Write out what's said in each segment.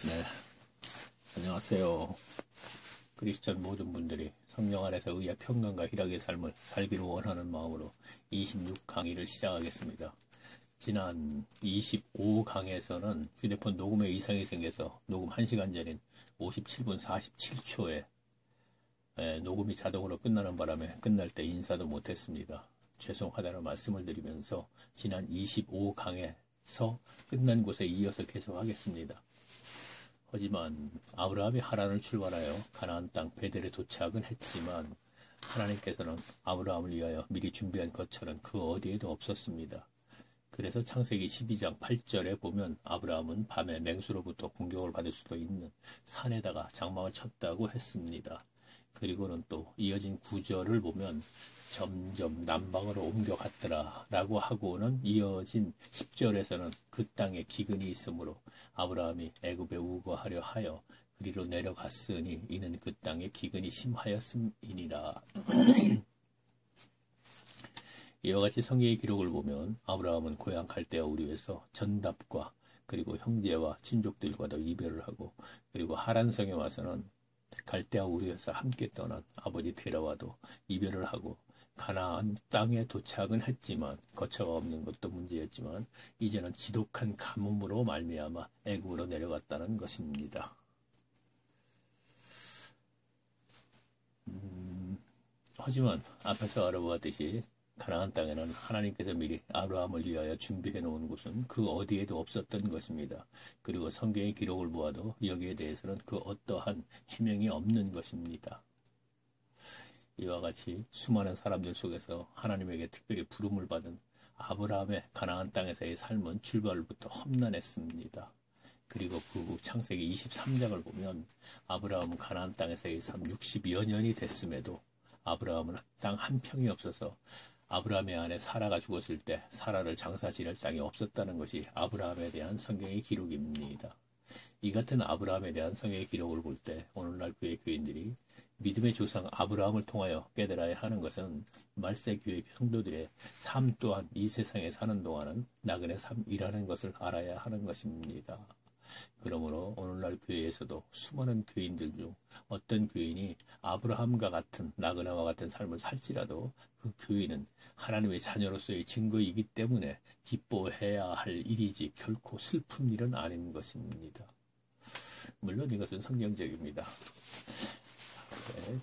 네, 안녕하세요. 크리스천 모든 분들이 성령 안에서 의의 평강과 희락의 삶을 살기를 원하는 마음으로 26강의를 시작하겠습니다. 지난 25강에서는 휴대폰 녹음에 이상이 생겨서 녹음 1시간 전인 57분 47초에 녹음이 자동으로 끝나는 바람에 끝날 때 인사도 못했습니다. 죄송하다는 말씀을 드리면서 지난 25강에서 끝난 곳에 이어서 계속하겠습니다. 하지만 아브라함이 하란을 출발하여 가나안 땅 베델에 도착은 했지만 하나님께서는 아브라함을 위하여 미리 준비한 것처럼 그 어디에도 없었습니다. 그래서 창세기 12장 8절에 보면 아브라함은 밤에 맹수로부터 공격을 받을 수도 있는 산에다가 장막을 쳤다고 했습니다. 그리고는 또 이어진 9절을 보면 점점 남방으로 옮겨갔더라 라고 하고는 이어진 10절에서는 그 땅에 기근이 있으므로 아브라함이 애굽에 우거하려 하여 그리로 내려갔으니 이는 그 땅에 기근이 심하였음이니라. 이와 같이 성경의 기록을 보면 아브라함은 고향 갈대아 우르에서 전답과 그리고 형제와 친족들과도 이별을 하고 그리고 하란성에 와서는 갈대아 우르에서 함께 떠난 아버지 테라와도 이별을 하고 가나안 땅에 도착은 했지만 거처가 없는 것도 문제였지만 이제는 지독한 가뭄으로 말미암아 애굽으로 내려갔다는 것입니다. 하지만 앞에서 알아보았듯이 가나안 땅에는 하나님께서 미리 아브라함을 위하여 준비해 놓은 곳은 그 어디에도 없었던 것입니다. 그리고 성경의 기록을 보아도 여기에 대해서는 그 어떠한 해명이 없는 것입니다. 이와 같이 수많은 사람들 속에서 하나님에게 특별히 부름을 받은 아브라함의 가나안 땅에서의 삶은 출발부터 험난했습니다. 그리고 그 후 창세기 23장을 보면 아브라함은 가나안 땅에서의 삶 60여 년이 됐음에도 아브라함은 땅 한 평이 없어서 아브라함의 아내 사라가 죽었을 때 사라를 장사 지낼 땅이 없었다는 것이 아브라함에 대한 성경의 기록입니다. 이 같은 아브라함에 대한 성경의 기록을 볼 때 오늘날 교회 교인들이 믿음의 조상 아브라함을 통하여 깨달아야 하는 것은 말세 교회 성도들의 삶 또한 이 세상에 사는 동안은 나그네 삶이라는 것을 알아야 하는 것입니다. 그러므로 오늘날 교회에서도 수많은 교인들 중 어떤 교인이 아브라함과 같은 나그네와 같은 삶을 살지라도 그 교인은 하나님의 자녀로서의 증거이기 때문에 기뻐해야 할 일이지 결코 슬픈 일은 아닌 것입니다. 물론 이것은 성경적입니다.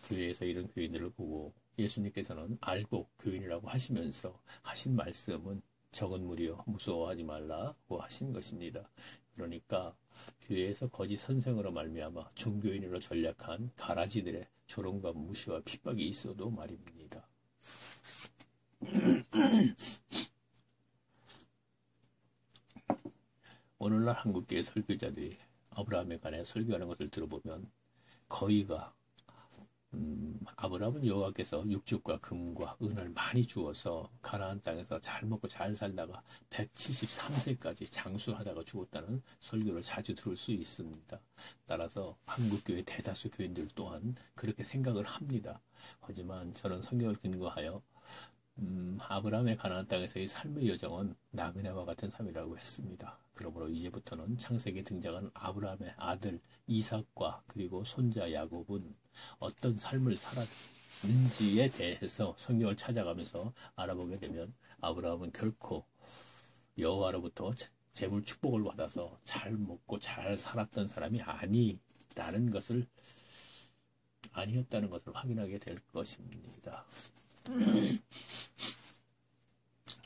교회에서 이런 교인들을 보고 예수님께서는 알고 교인이라고 하시면서 하신 말씀은 적은 무리여 무서워하지 말라고 하신 것입니다. 그러니까 교회에서 거짓 선생으로 말미암아 종교인으로 전략한 가라지들의 조롱과 무시와 핍박이 있어도 말입니다. 오늘날 한국교회 설교자들이 아브라함에 관해 설교하는 것을 들어보면 거의가 아브라함은 여호와께서 육축과 금과 은을 많이 주어서 가나안 땅에서 잘 먹고 잘 살다가 173세까지 장수하다가 죽었다는 설교를 자주 들을 수 있습니다. 따라서 한국교회 대다수 교인들 또한 그렇게 생각을 합니다. 하지만 저는 성경을 근거하여 아브라함의 가나안 땅에서의 삶의 여정은 나그네와 같은 삶이라고 했습니다. 그러므로 이제부터는 창세기에 등장한 아브라함의 아들 이삭과 그리고 손자 야곱은 어떤 삶을 살았는지에 대해서 성경을 찾아가면서 알아보게 되면 아브라함은 결코 여호와로부터 재물 축복을 받아서 잘 먹고 잘 살았던 사람이 아니었다는 것을 확인하게 될 것입니다.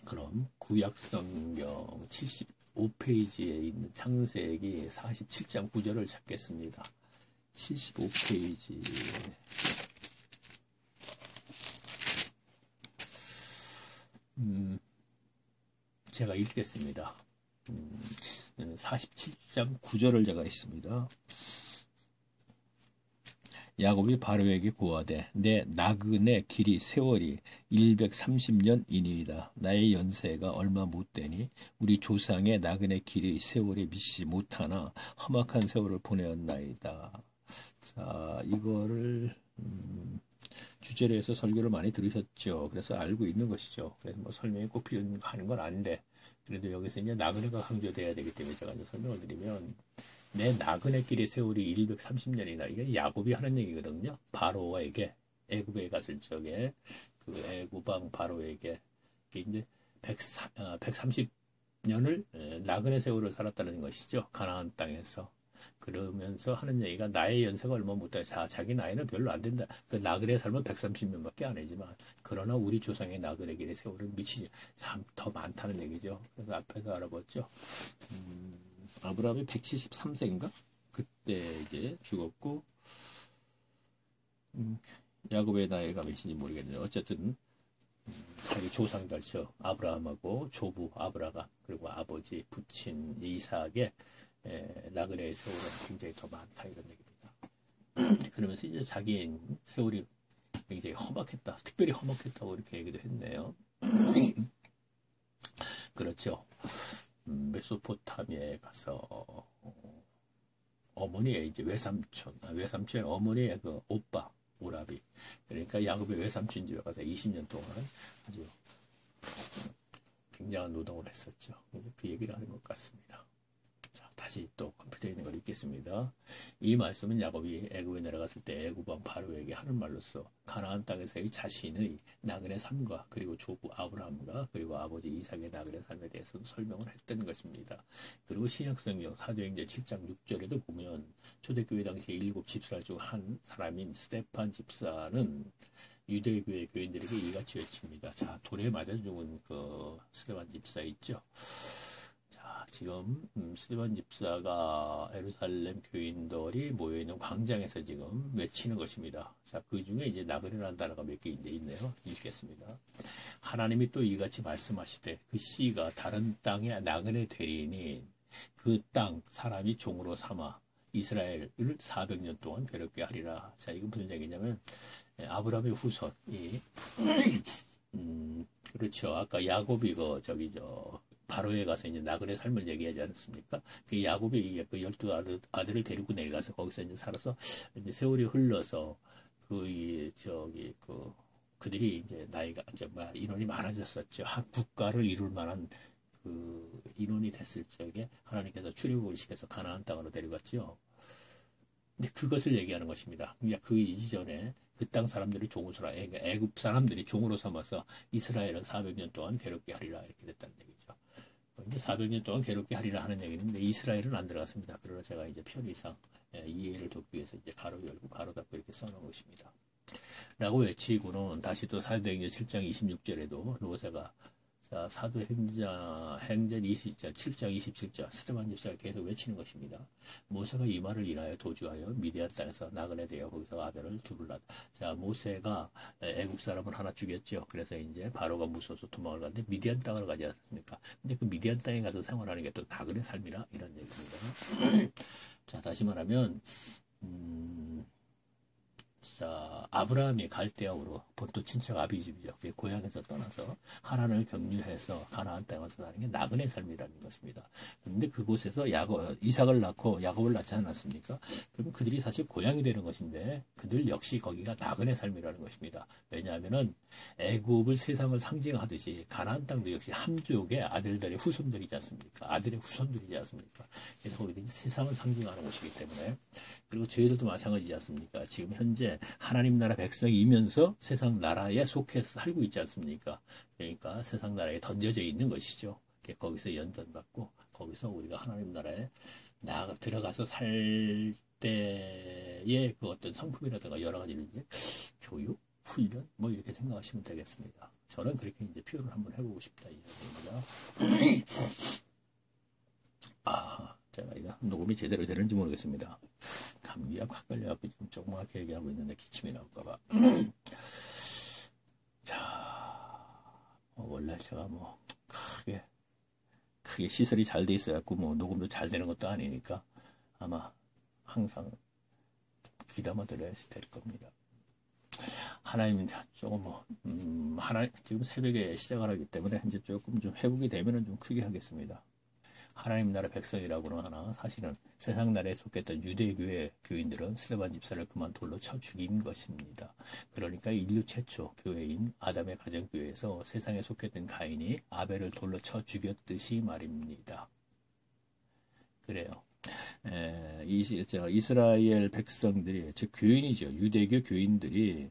그럼 구약성경 75페이지에 있는 창세기 47장 9절을 찾겠습니다. 75페이지 제가 읽겠습니다. 47장 9절을 제가 읽습니다. 야곱이 바로에게 고하되 내 나그네 길이 세월이 130년이니이다. 나의 연세가 얼마 못되니 우리 조상의 나그네 길이 세월에 미치지 못하나 험악한 세월을 보내었나이다. 자, 이거를 주제로해서 설교를 많이 들으셨죠. 그래서 알고 있는 것이죠. 그래서 뭐 설명이 꼭 필요하는 건 아닌데 그래도 여기서 이제 나그네가 강조돼야 되기 때문에 제가 이제 설명을 드리면 내 나그네 길의 세월이 130년이다. 이게 야곱이 하는 얘기거든요. 바로에게 애굽에 갔을 적에 그 애굽 왕 바로에게 이제 130년을 나그네 세월을 살았다는 것이죠. 가나안 땅에서. 그러면서 하는 얘기가 나의 연세가 얼마 못돼. 자기 나이는 별로 안 된다. 그 나그네 삶은 130년밖에 안 되지만 그러나 우리 조상의 나그네 길의 세월은 미치지 참 더 많다는 얘기죠. 그래서 앞에서 알아봤죠. 아브라함이 173세인가? 그때 이제 죽었고 야곱의 나이가 몇인지 모르겠는데 어쨌든 자기 조상들처 아브라함하고 조부 아브라함 그리고 아버지 부친 이삭의 나그네의 세월은 굉장히 더 많다 이런 얘기입니다. 그러면서 이제 자기의 세월이 굉장히 험악했다. 특별히 험악했다고 이렇게 얘기도 했네요. 그렇죠. 메소포타미아에 가서 어머니의 이제 외삼촌의 어머니의 그 오빠 오라비 그러니까 야곱의 외삼촌 집에 가서 20년 동안 아주 굉장한 노동을 했었죠. 그 얘기를 하는 것 같습니다. 자, 다시 또 컴퓨터에 있는 걸 읽겠습니다. 이 말씀은 야곱이 애굽에 내려갔을 때 애굽 왕 바로에게 하는 말로서 가나안 땅에서의 자신의 나그네 삶과 그리고 조부 아브라함과 그리고 아버지 이삭의 나그네 삶에 대해서도 설명을 했던 것입니다. 그리고 신약성경 사도행전 7장 6절에도 보면 초대교회 당시에 7 집사 중 한 사람인 스데판 집사는 유대교회 교인들에게 이같이 외칩니다. 자, 돌에 맞아 죽은 그 스데판 집사 있죠. 지금 스데반 집사가 예루살렘 교인들이 모여있는 광장에서 지금 외치는 것입니다. 자, 그 중에 이제 나그네라는 단어가 몇 개 이제 있네요. 읽겠습니다. 하나님이 또 이같이 말씀하시되 그 씨가 다른 땅에 나그네 되리니 그 땅 사람이 종으로 삼아 이스라엘을 400년 동안 괴롭게 하리라. 자, 이건 무슨 얘기냐면 아브라함의 후손이 그렇죠. 아까 야곱이 바로에 가서 이제 나그네 삶을 얘기하지 않았습니까? 그 야곱이 그 12 아들을 데리고 내려가서 거기서 이제 살아서 이제 세월이 흘러서 그들이 이제 나이가 인원이 많아졌었죠. 한 국가를 이룰 만한 그 인원이 됐을 적에 하나님께서 출애굽을 시켜서 가나안 땅으로 데려갔죠. 근데 그것을 얘기하는 것입니다. 그러니까 그 이전에 그 땅 사람들이 종으로 애굽 사람들이 종으로 삼아서 이스라엘은 400년 동안 괴롭게 하리라 이렇게 됐다는 얘기죠. 이제 400년 동안 괴롭게 하리라 하는 얘기인데 이스라엘은 안 들어갔습니다. 그러나 제가 이제 편의상 이해를 돕기 위해서 이제 가로 열고 가로 닫고 이렇게 써놓은 것입니다. 라고 외치고는 다시 또 사도행전 7장 26절에도 모세가 자, 사도행전 7장 27절 스데반 집사가 계속 외치는 것입니다. 모세가 이 말을 인하여 도주하여 미디안 땅에서 나그네 되어 거기서 아들을 두르라. 자, 모세가 애굽 사람을 하나 죽였죠. 그래서 이제 바로가 무서워서 도망을 갔는데 미디안 땅을 가지 않습니까? 근데 그 미디안 땅에 가서 생활하는 게 또 나그네 삶이라 이런 얘기입니다. 자, 다시 말하면 자, 아브라함이 갈대아우로 본토 친척 아비집이죠. 고향에서 떠나서 하란을 경유해서 가나안 땅에 와서 사는 게 나그네 삶이라는 것입니다. 그런데 그곳에서 이삭을 낳고 야곱을 낳지 않았습니까? 그럼 그들이 사실 고향이 되는 것인데 그들 역시 거기가 나그네 삶이라는 것입니다. 왜냐하면은 애굽을 세상을 상징하듯이 가나안 땅도 역시 함족의 아들들의 후손들이지 않습니까? 아들의 후손들이지 않습니까? 그래서 거기는 세상을 상징하는 곳이기 때문에 그리고 저희들도 마찬가지지 않습니까? 지금 현재 하나님 나라 백성이면서 세상 나라에 속해서 살고 있지 않습니까? 그러니까 세상 나라에 던져져 있는 것이죠. 거기서 연단받고 거기서 우리가 하나님 나라에 들어가서 살 때의 그 어떤 상품이라든가 여러 가지를 이제 교육, 훈련 뭐 이렇게 생각하시면 되겠습니다. 저는 그렇게 이제 표현을 한번 해보고 싶다 이 얘기입니다. 제가 이거 녹음이 제대로 되는지 모르겠습니다. 감기가 확 걸려갖고 지금 조그맣게 얘기하고 있는데 기침이 나올까봐. 자, 원래 제가 뭐 크게 시설이 잘 돼 있어갖고 뭐 녹음도 잘 되는 것도 아니니까 아마 항상 귀담아 들어야 될 겁니다. 하나님 조금 지금 새벽에 시작을 하기 때문에 이제 조금 좀 회복이 되면은 좀 크게 하겠습니다. 하나님 나라 백성이라고는 하나 사실은 세상 나라에 속했던 유대교회 교인들은 스데반 집사를 그만 돌로 쳐 죽인 것입니다. 그러니까 인류 최초 교회인 아담의 가정교회에서 세상에 속했던 가인이 아벨을 돌로 쳐 죽였듯이 말입니다. 그래요. 이스라엘 백성들이, 즉 교인이죠. 유대교 교인들이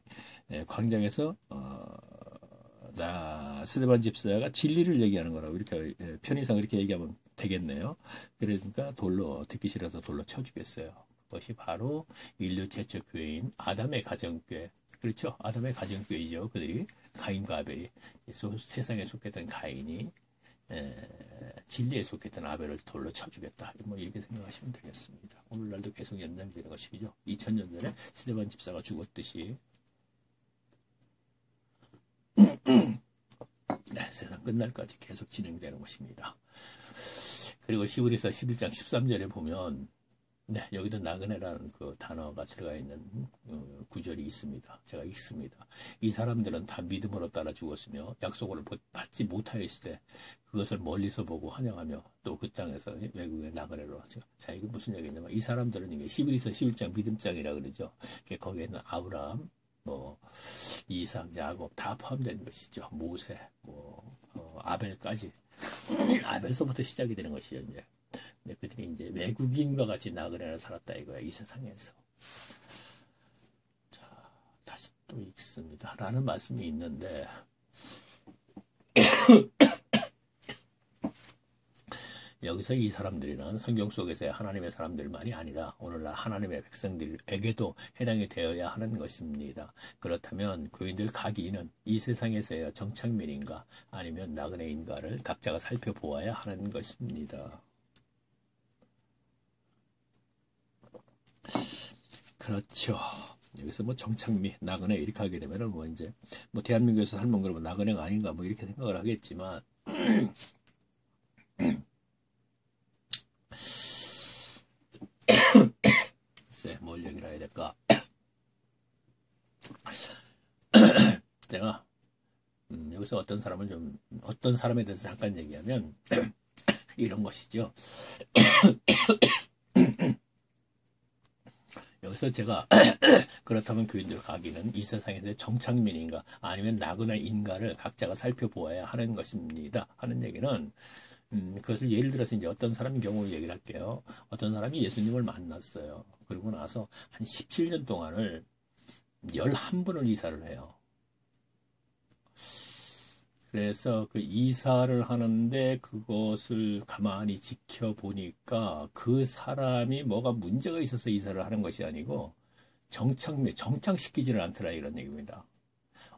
광장에서 스데반 집사가 진리를 얘기하는 거라고 이렇게 편의상 그렇게 얘기하면 되겠네요. 그러니까 돌로 듣기 싫어서 돌로 쳐 죽였어요. 그것이 바로 인류 최초 교회인 아담의 가정교회. 그렇죠. 아담의 가정교회이죠. 그들이 가인과 아벨이 세상에 속했던 가인이 진리에 속했던 아벨을 돌로 쳐 죽였다. 뭐 이렇게 생각하시면 되겠습니다. 오늘날도 계속 연장되는 것이죠. 2000년 전에 스데반 집사가 죽었듯이 네, 세상 끝날까지 계속 진행되는 것입니다. 그리고 히브리서 11장 13절에 보면 여기도 나그네라는 그 단어가 들어가 있는 구절이 있습니다. 제가 읽습니다. 이 사람들은 다 믿음으로 따라 죽었으며 약속을 받지 못하였을 때 그것을 멀리서 보고 환영하며 또 그 땅에서 외국의 나그네로 하죠. 자, 이게 무슨 얘기냐면 이 사람들은 이게 히브리서 11장 믿음장이라 그러죠. 거기에는 아브라함, 이삭, 야곱 다 포함되는 것이죠. 모세, 아벨까지 아벨서부터 시작이 되는 것이죠. 이제. 그들이 이제 외국인과 같이 나그네로 살았다 이거야, 이 세상에서. 자, 다시 또 읽습니다. 라는 말씀이 있는데, 여기서 이 사람들이는 성경 속에서의 하나님의 사람들만이 아니라 오늘날 하나님의 백성들에게도 해당이 되어야 하는 것입니다. 그렇다면 교인들 각인은 이 세상에서의 정착민인가 아니면 나그네인가를 각자가 살펴보아야 하는 것입니다. 그렇죠. 여기서 정착미, 나그네 이렇게 하게 되면은 이제 대한민국에서 살면 그러면 나그네가 아닌가 이렇게 생각을 하겠지만 글쎄 뭘 얘기를 해야 될까? 제가 여기서 어떤 사람에 대해서 잠깐 얘기하면 이런 것이죠. 여기서 제가 그렇다면 교인들 가기는 이 세상에서의 정착민인가 아니면 나그네인가를 각자가 살펴보아야 하는 것입니다. 하는 얘기는 그것을 예를 들어서 이제 어떤 사람 경우 얘기를 할게요. 어떤 사람이 예수님을 만났어요. 그러고 나서 한 17년 동안을 11번을 이사를 해요. 그래서 그 이사를 하는데 그것을 가만히 지켜보니까 그 사람이 뭐가 문제가 있어서 이사를 하는 것이 아니고 정착시키지는 않더라 이런 얘기입니다.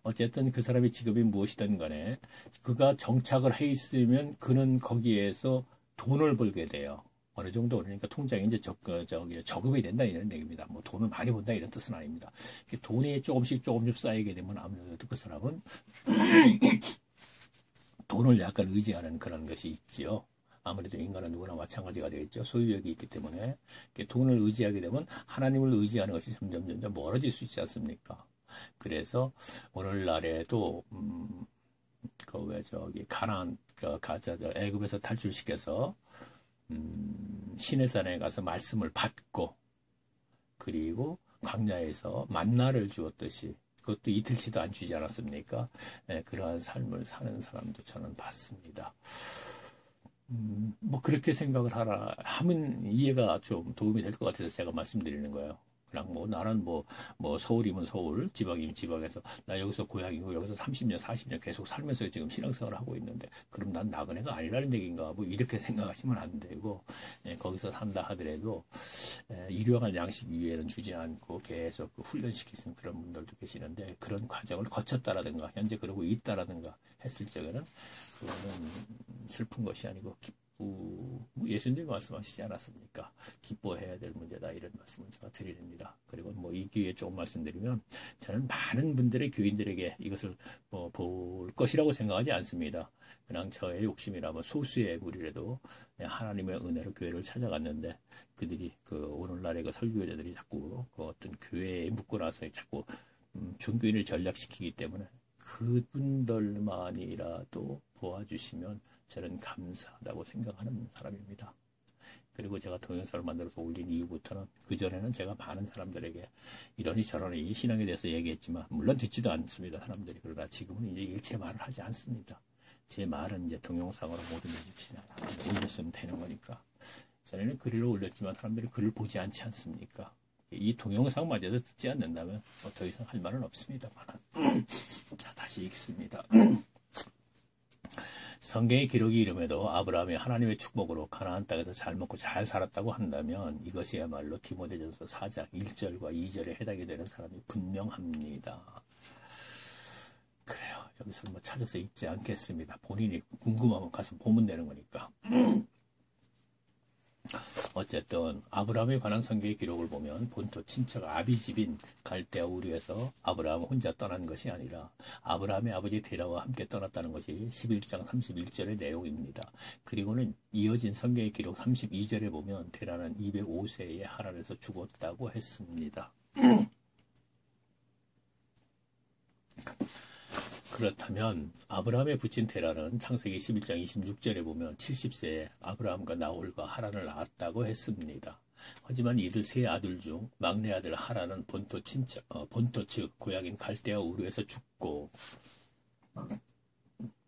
어쨌든 그 사람의 직업이 무엇이든 간에 그가 정착을 해 있으면 그는 거기에서 돈을 벌게 돼요. 어느 정도 그러니까 통장에 이제 저금이 된다 이런 얘기입니다. 돈을 많이 번다 이런 뜻은 아닙니다. 돈이 조금씩 쌓이게 되면 아무래도 그 사람은 돈을 약간 의지하는 그런 것이 있지요. 아무래도 인간은 누구나 마찬가지가 되겠죠. 소유욕이 있기 때문에 돈을 의지하게 되면 하나님을 의지하는 것이 점점 멀어질 수 있지 않습니까? 그래서 오늘날에도 가나안 애굽에서 탈출시켜서 시내산에 가서 말씀을 받고 그리고 광야에서 만나를 주었듯이 그것도 이틀치도 안 주지 않았습니까? 그러한 삶을 사는 사람도 저는 봤습니다. 그렇게 생각을 하면 이해가 좀 도움이 될 것 같아서 제가 말씀드리는 거예요. 그냥 나는 서울이면 서울, 지방이면 지방에서 나 여기서 고향이고 여기서 30년, 40년 계속 살면서 지금 신앙생활을 하고 있는데 그럼 난 나그네가 아니라는 얘기인가 이렇게 생각하시면 안 되고 거기서 산다 하더라도 일용할 양식 위에는 주지 않고 계속 훈련시키는 그런 분들도 계시는데 그런 과정을 거쳤다라든가 현재 그러고 있다라든가 했을 적에는 그거는 슬픈 것이 아니고 예수님이 말씀하시지 않았습니까? 기뻐해야 될 문제다 이런 말씀을 제가 드립니다. 그리고 이 기회에 조금 말씀드리면 저는 많은 분들의 교인들에게 이것을 볼 것이라고 생각하지 않습니다. 그냥 저의 욕심이라면 소수의 무리라도 하나님의 은혜로 교회를 찾아갔는데 그들이 오늘날의 설교자들이 자꾸 어떤 교회에 묻고 나서 자꾸 종교인을 전략시키기 때문에 그분들만이라도 도와주시면 저는 감사하다고 생각하는 사람입니다. 그리고 제가 동영상을 만들어서 올린 이후부터는 그전에는 제가 많은 사람들에게 이러니 저러니 신앙에 대해서 얘기했지만 물론 듣지도 않습니다. 사람들이. 그러나 지금은 이제 일체 말을 하지 않습니다. 제 말은 이제 동영상으로 모든 일을 올렸으면 되는 거니까 전에는 글을 올렸지만 사람들이 글을 보지 않지 않습니까? 이 동영상마저도 듣지 않는다면 더 이상 할 말은 없습니다만. 자, 다시 읽습니다. 성경의 기록이 이름에도 아브라함이 하나님의 축복으로 가나안 땅에서 잘 먹고 잘 살았다고 한다면 이것이야말로 디모데전서 4장 1절과 2절에 해당이 되는 사람이 분명합니다. 그래요. 여기서 뭐 찾아서 읽지 않겠습니다. 본인이 궁금하면 가서 보면 되는 거니까. 어쨌든 아브라함에 관한 성경의 기록을 보면 본토 친척 아비집인 갈대아 우르에서 아브라함은 혼자 떠난 것이 아니라 아브라함의 아버지 데라와 함께 떠났다는 것이 11장 31절의 내용입니다. 그리고는 이어진 성경의 기록 32절에 보면 데라는 205세에 하란에서 죽었다고 했습니다. 그렇다면 아브라함의 부친 데라는 창세기 11장 26절에 보면 70세에 아브라함과 나홀과 하란을 낳았다고 했습니다. 하지만 이들 세 아들 중 막내 아들 하란은 본토 즉 고향인 갈대아 우르에서 죽고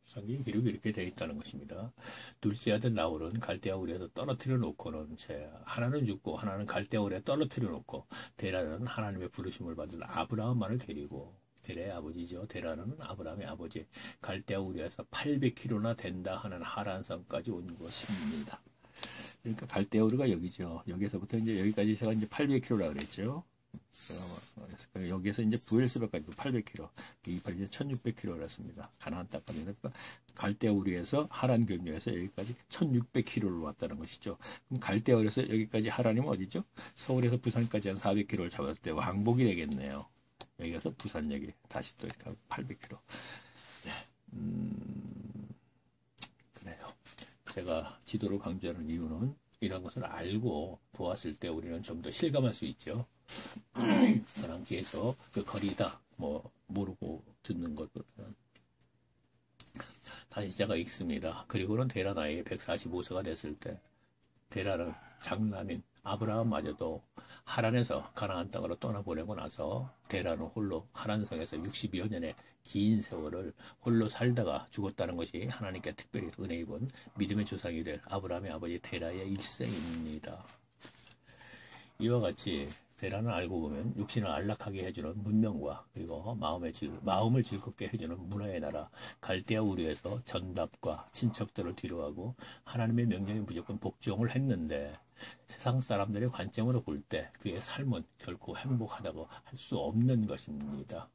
성경 기록이 이렇게 되어 있다는 것입니다. 둘째 아들 나홀은 갈대아 우르에서 떨어뜨려 놓고는 하나는 죽고 하나는 갈대아 우르에 떨어뜨려 놓고 데라는 하나님의 부르심을 받은 아브라함만을 데리고 데라의 아버지죠. 데라는 아브라함의 아버지 갈대아 우르에서 800km나 된다 하는 하란성까지 온 것입니다. 그러니까 갈대아 우르가 여기죠. 여기서부터 이제 여기까지 제가 이제 800km라 그랬죠. 여기에서 이제 부엘세바까지도 800km, 이파리 1600km를 했습니다. 가나안 땅까지. 그러니까 갈대아 우르에서 하란 경유에서 여기까지 1600km를 왔다는 것이죠. 그럼 갈대아 우르에서 여기까지 하란이면 어디죠? 서울에서 부산까지 한 400km를 잡았을 때 왕복이 되겠네요. 여기서 부산역에 다시 또 이렇게 800km. 네. 그래요. 제가 지도를 강조하는 이유는 이런 것을 알고 보았을 때 우리는 좀 더 실감할 수 있죠. 그냥 계속 그 거리다 뭐 모르고 듣는 것보다는. 다시 제가 읽습니다. 그리고는 데라 나이에 145세가 됐을 때 데라는 장남인 아브라함마저도 하란에서 가나안 땅으로 떠나보내고 나서 데라는 홀로 하란성에서 60여 년의 긴 세월을 홀로 살다가 죽었다는 것이 하나님께 특별히 은혜 입은 믿음의 조상이 될 아브라함의 아버지 데라의 일생입니다. 이와 같이 데라는 알고 보면 육신을 안락하게 해주는 문명과 그리고 마음을 즐겁게 해주는 문화의 나라 갈대아 우르에서 전답과 친척들을 뒤로하고 하나님의 명령에 무조건 복종을 했는데 세상 사람들의 관점으로 볼 때 그의 삶은 결코 행복하다고 할 수 없는 것입니다.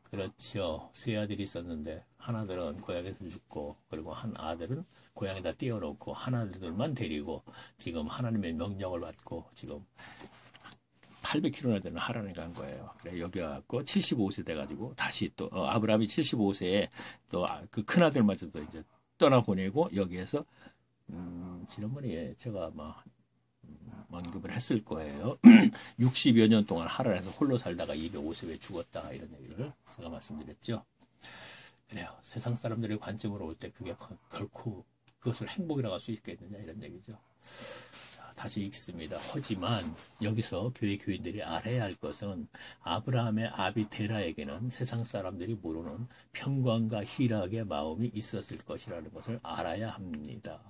그렇죠. 세 아들이 있었는데 하나들은 고향에서 죽고 그리고 한 아들은 고향에다 띄워놓고 하나들만 데리고 지금 하나님의 명령을 받고 지금 800km나 되는 하란에 간 거예요. 그래 여기 와갖고 75세 돼가지고 다시 또 아브라함이 75세에 또 그 큰아들마저도 이제 떠나보내고 여기에서 지난번에 제가 아마 언급을 했을 거예요. 60여 년 동안 하란에서 홀로 살다가 250에 죽었다 이런 얘기를 제가 말씀드렸죠. 그래요. 세상 사람들의 관점으로 올 때 그게 결코 그것을 행복이라고 할 수 있겠느냐 이런 얘기죠. 자, 다시 읽습니다. 하지만 여기서 교회 교인들이 알아야 할 것은 아브라함의 아비 데라에게는 세상 사람들이 모르는 평강과 희락의 마음이 있었을 것이라는 것을 알아야 합니다.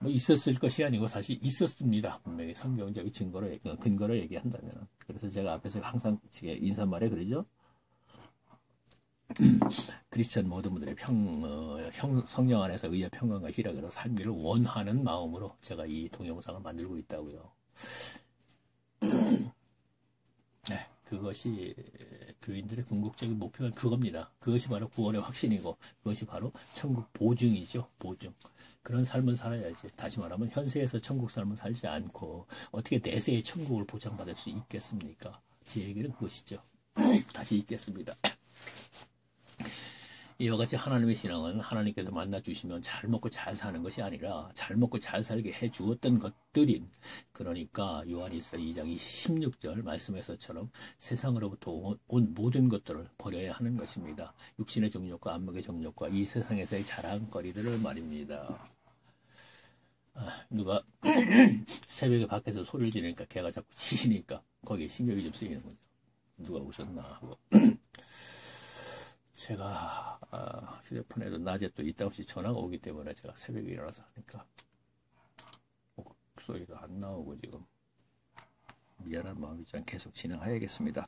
뭐 있었을 것이 아니고 사실 있었습니다. 분명히 성경적인 근거로 얘기한다면. 그래서 제가 앞에서 항상 인사말에 그러죠. 크리스천 모든 분들의 성령 안에서 의의 평강과 희락으로 살기를 원하는 마음으로 제가 이 동영상을 만들고 있다고요. 네, 그것이 교인들의 궁극적인 목표는 그겁니다. 그것이 바로 구원의 확신이고 그것이 바로 천국 보증이죠. 보증. 그런 삶을 살아야지. 다시 말하면 현세에서 천국 삶을 살지 않고 어떻게 내세의 천국을 보장받을 수 있겠습니까? 제 얘기는 그것이죠. 다시 읽겠습니다. 이와 같이 하나님의 신앙은 하나님께서 만나주시면 잘 먹고 잘 사는 것이 아니라 잘 먹고 잘 살게 해주었던 것들인, 그러니까 요한일서 2장 16절 말씀에서처럼 세상으로부터 온 모든 것들을 버려야 하는 것입니다. 육신의 정욕과 안목의 정욕과 이 세상에서의 자랑거리들을 말입니다. 누가 새벽에 밖에서 소리를 지르니까 개가 자꾸 짖으니까 거기에 신경이 좀 쓰이는 거죠. 누가 오셨나 하고. 제가 휴대폰에도 낮에 또 이따 없이 전화가 오기 때문에 제가 새벽에 일어나서 하니까 목소리도 안 나오고 지금 미안한 마음이지만 계속 진행해야겠습니다.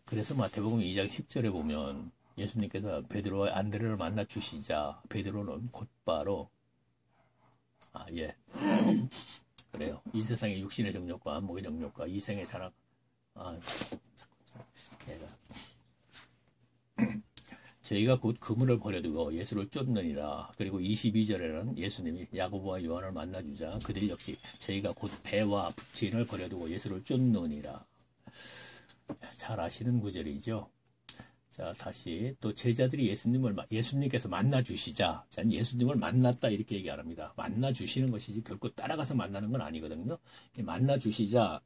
그래서 마태복음 2장 10절에 보면 예수님께서 베드로와 안드레를 만나 주시자 베드로는 곧바로 그래요. 이 세상의 육신의 정욕과 안목의 정욕과 이생의 자랑 저희가 곧 그물을 버려두고 예수를 쫓느니라. 그리고 22절에는 예수님이 야고보와 요한을 만나주자 그들 역시 저희가 곧 배와 부친을 버려두고 예수를 쫓느니라. 잘 아시는 구절이죠. 자, 다시 또 제자들이 예수님께서 만나주시자. 자, 예수님을 만났다 이렇게 얘기 안 합니다. 만나주시는 것이지 결코 따라가서 만나는 건 아니거든요. 만나주시자